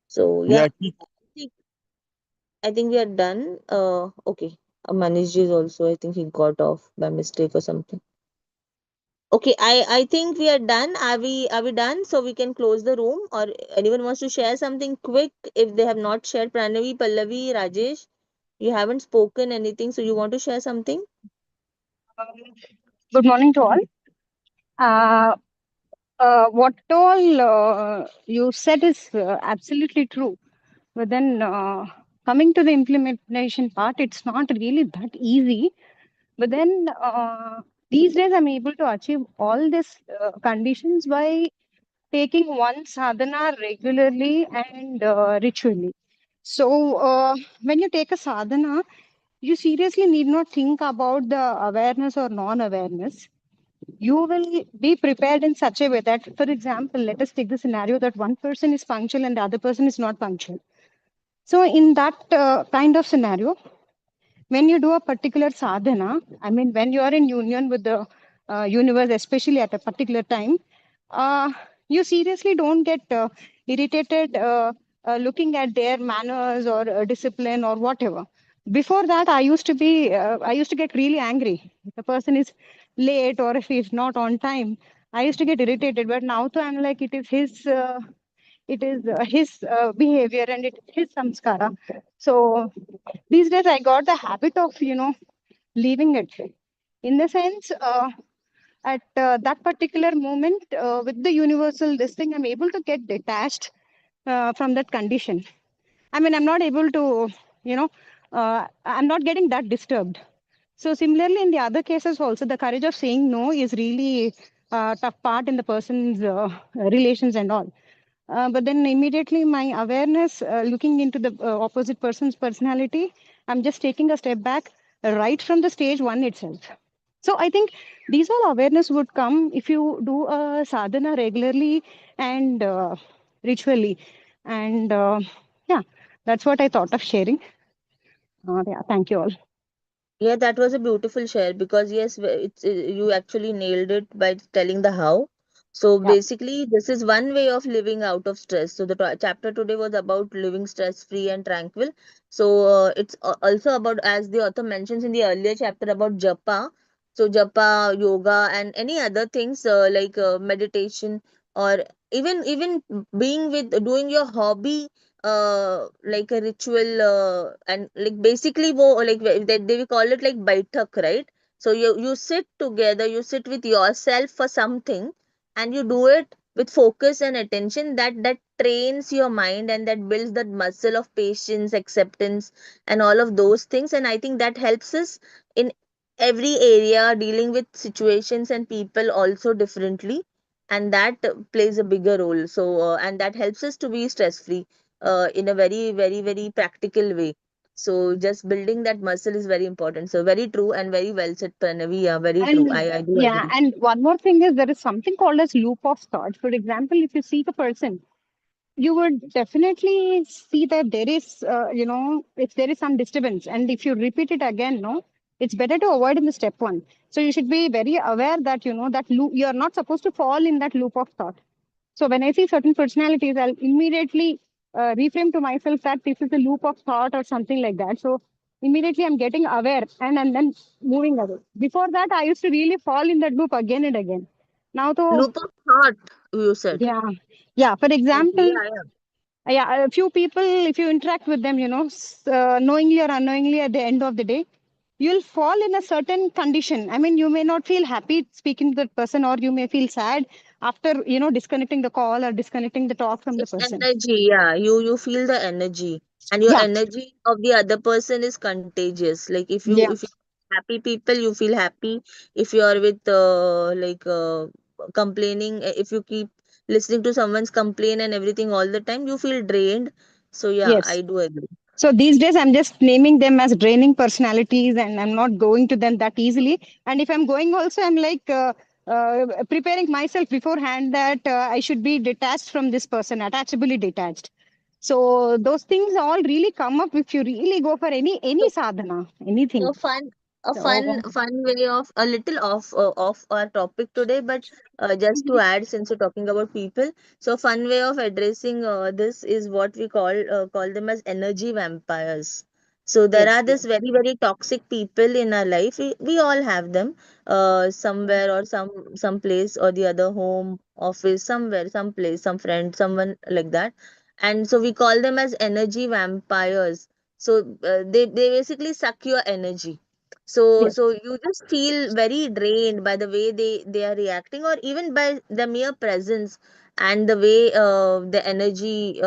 So Yeah, yeah, I think we are done. Okay. Manish ji is also, I think he got off by mistake or something. Okay, I think we are done. Are we done? So we can close the room, or anyone wants to share something quick if they have not shared. Pranavi, Pallavi, Rajesh, you haven't spoken anything, so you want to share something? Good morning to all. Uh, what all you said is absolutely true. But then coming to the implementation part, it's not really that easy. But then these days, I'm able to achieve all these conditions by taking one sadhana regularly and ritually. So when you take a sadhana, you seriously need not think about the awareness or non-awareness. You will be prepared in such a way that, for example, let us take the scenario that one person is punctual and the other person is not punctual. So in that kind of scenario, when you do a particular sadhana, I mean, when you are in union with the universe, especially at a particular time, uh, you seriously don't get irritated looking at their manners or discipline or whatever. Before that, I used to get really angry. If a person is late or if he's not on time, I used to get irritated. But now, too, I'm like, it is his behavior and it is his samskara. So these days I got the habit of, leaving it. In the sense, at that particular moment, with the universal this thing, I'm able to get detached from that condition. I mean, I'm not able to, I'm not getting that disturbed. So similarly, in the other cases also, the courage of saying no is really a tough part in the person's relations and all. But then immediately my awareness, looking into the opposite person's personality, I'm just taking a step back right from the stage one itself. So I think these all awareness would come if you do a sadhana regularly and ritually. And yeah, that's what I thought of sharing. Yeah, thank you all. Yeah, that was a beautiful share, because yes, it's you actually nailed it by telling the how. So Yeah. basically, this is one way of living out of stress. So the chapter today was about living stress free and tranquil. So it's also about, as the author mentions in the earlier chapter, about japa. So japa, yoga, and any other things like meditation, or even being with doing your hobby, like a ritual, and like basically like they will call it like baitak, right? So you sit together, you sit with yourself for something, and you do it with focus and attention, that trains your mind, and that builds that muscle of patience, acceptance, and all of those things. And I think that helps us in every area, dealing with situations and people also differently, and that plays a bigger role. So and that helps us to be stress free in a very, very, very practical way. So just building that muscle is very important. So very true and very well said, Pranavi. Yeah, very true. And I do yeah, agree. and one more thing is there is something called as loop of thought. For example, if you see the person, you would definitely see that there is, if there is some disturbance, and if you repeat it again, no, it's better to avoid in the step one. So you should be very aware that, that loop, you are not supposed to fall in that loop of thought. So when I see certain personalities, I'll immediately reframe to myself that this is a loop of thought or something like that. So immediately I'm getting aware and then moving away. Before that, I used to really fall in that loop again and again. Now, though, Loop of thought, you said. yeah, yeah. For Okay, example, yeah, yeah. yeah, a few people, if you interact with them, knowingly or unknowingly, at the end of the day, you'll fall in a certain condition. I mean, you may not feel happy speaking to that person, or you may feel sad after, disconnecting the call or disconnecting the talk from the It's person. energy, yeah. You feel the energy, and your Yeah, energy of the other person is contagious. Like yeah, if you happy people, you feel happy. If you are with complaining, if you keep listening to someone's complaint and everything all the time, you feel drained. So yeah, yes. I do agree. So these days, I'm just naming them as draining personalities, and I'm not going to them that easily. And if I'm going, also, I'm like preparing myself beforehand that I should be detached from this person, attachably detached. So those things all really come up if you really go for any sadhana, anything. So a So fun way of a little off our topic today, but just to add, since we're talking about people, so fun way of addressing this is what we call them as energy vampires. So there yes, are this very toxic people in our life. We all have them, somewhere or some place or the other, home, office, somewhere, some place, some friend, someone like that, and so we call them as energy vampires. So they basically suck your energy. So yes, so you just feel very drained by the way they are reacting, or even by the mere presence and the way the energy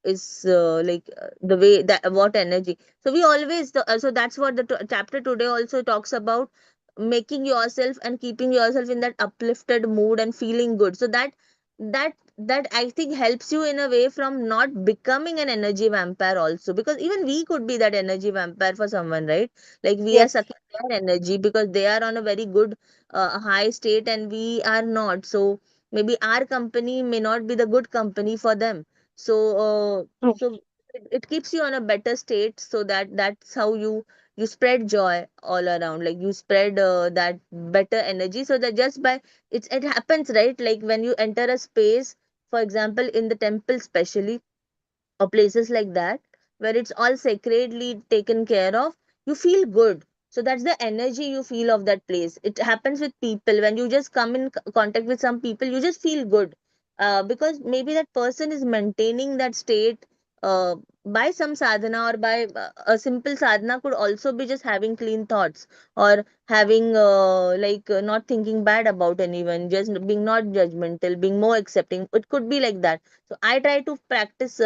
is the way that what energy. So we always so that's what the chapter today also talks about, making yourself and keeping yourself in that uplifted mood and feeling good. So that I think helps you in a way from not becoming an energy vampire also, because even we could be that energy vampire for someone, right? Like we are yes, sucking their energy because they are on a very good high state and we are not. So maybe our company may not be the good company for them. So true, it keeps you on a better state, so that's how you spread joy all around, like you spread that better energy, so that just by it happens, right? Like when you enter a space, for example in the temple especially, or places like that where it's all sacredly taken care of, you feel good. So that's the energy you feel of that place. It happens with people. When you just come in contact with some people, you just feel good, because maybe that person is maintaining that state by some sadhana, or by a simple sadhana could also be just having clean thoughts, or having not thinking bad about anyone, just being not judgmental, being more accepting. It could be like that. So I try to practice.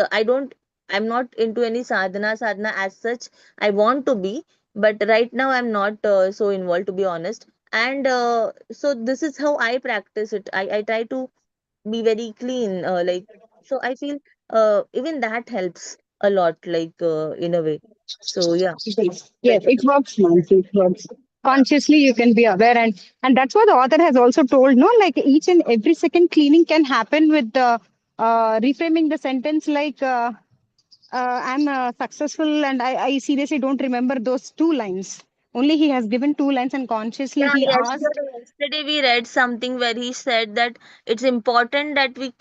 I'm not into any sadhana as such. I want to be, but right now I'm not so involved, to be honest. And so this is how I practice it. I try to be very clean. So I feel even that helps a lot, in a way. So yeah, yes, yes, very it true. works, Nancy, it works. Consciously, you can be aware, and that's what the author has also told. No, like each and every second cleaning can happen with the reframing the sentence like. I'm successful, and I seriously don't remember those two lines. Only he has given two lines, and consciously Yeah, he asked. yesterday we read something where he said that it's important that we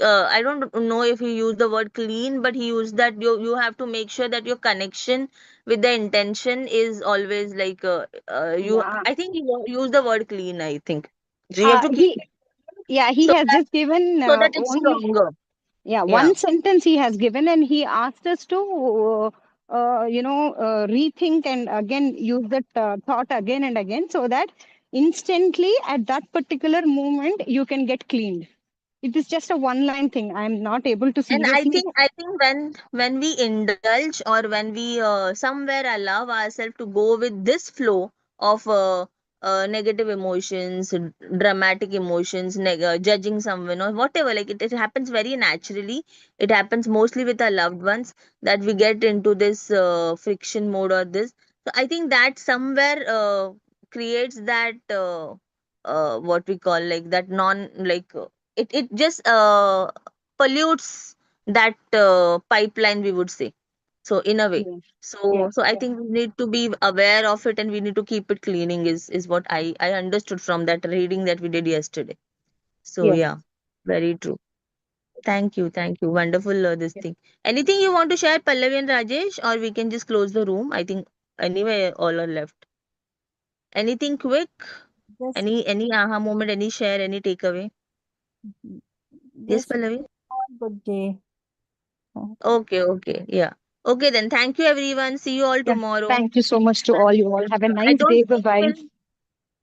I don't know if he used the word clean, but he used that you have to make sure that your connection with the intention is always you. Yeah, I think he used the word clean. I think so. You have to keep he yeah he so has that just given so that it's only stronger. yeah Yeah. one sentence he has given, and he asked us to rethink and again use that thought again and again, so that instantly at that particular moment you can get cleaned. It is just a one line thing. I am not able to And seriously. I think when we indulge, or when we somewhere allow ourselves to go with this flow of negative emotions, dramatic emotions, judging someone or whatever, like it happens very naturally. It happens mostly with our loved ones, that we get into this friction mode or this. So I think that somewhere creates that what we call like that non like it just pollutes that pipeline, we would say, so in a way. Yes, So yes, so I yes, think we need to be aware of it, and we need to keep it cleaning, is what I understood from that reading that we did yesterday. So yes. yeah, very true. Thank you, wonderful this thing. Anything you want to share, Pallavi and Rajesh, or we can just close the room? I think anyway all are left. Anything quick? Just Any aha moment, any share, any takeaway? Yes, just Pallavi. good day. Okay, yeah. Okay, then thank you everyone. See you all Yeah. tomorrow. Thank you so much to all you all. Have a I nice don't day. Bye think bye. we'll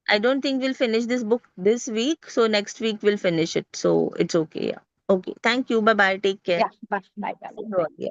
I don't think we'll finish this book this week. So next week we'll finish it. So it's okay. Yeah. Okay. Thank you. Bye bye. Take care. Yeah. Bye bye. Bye See you bye. all. Yeah.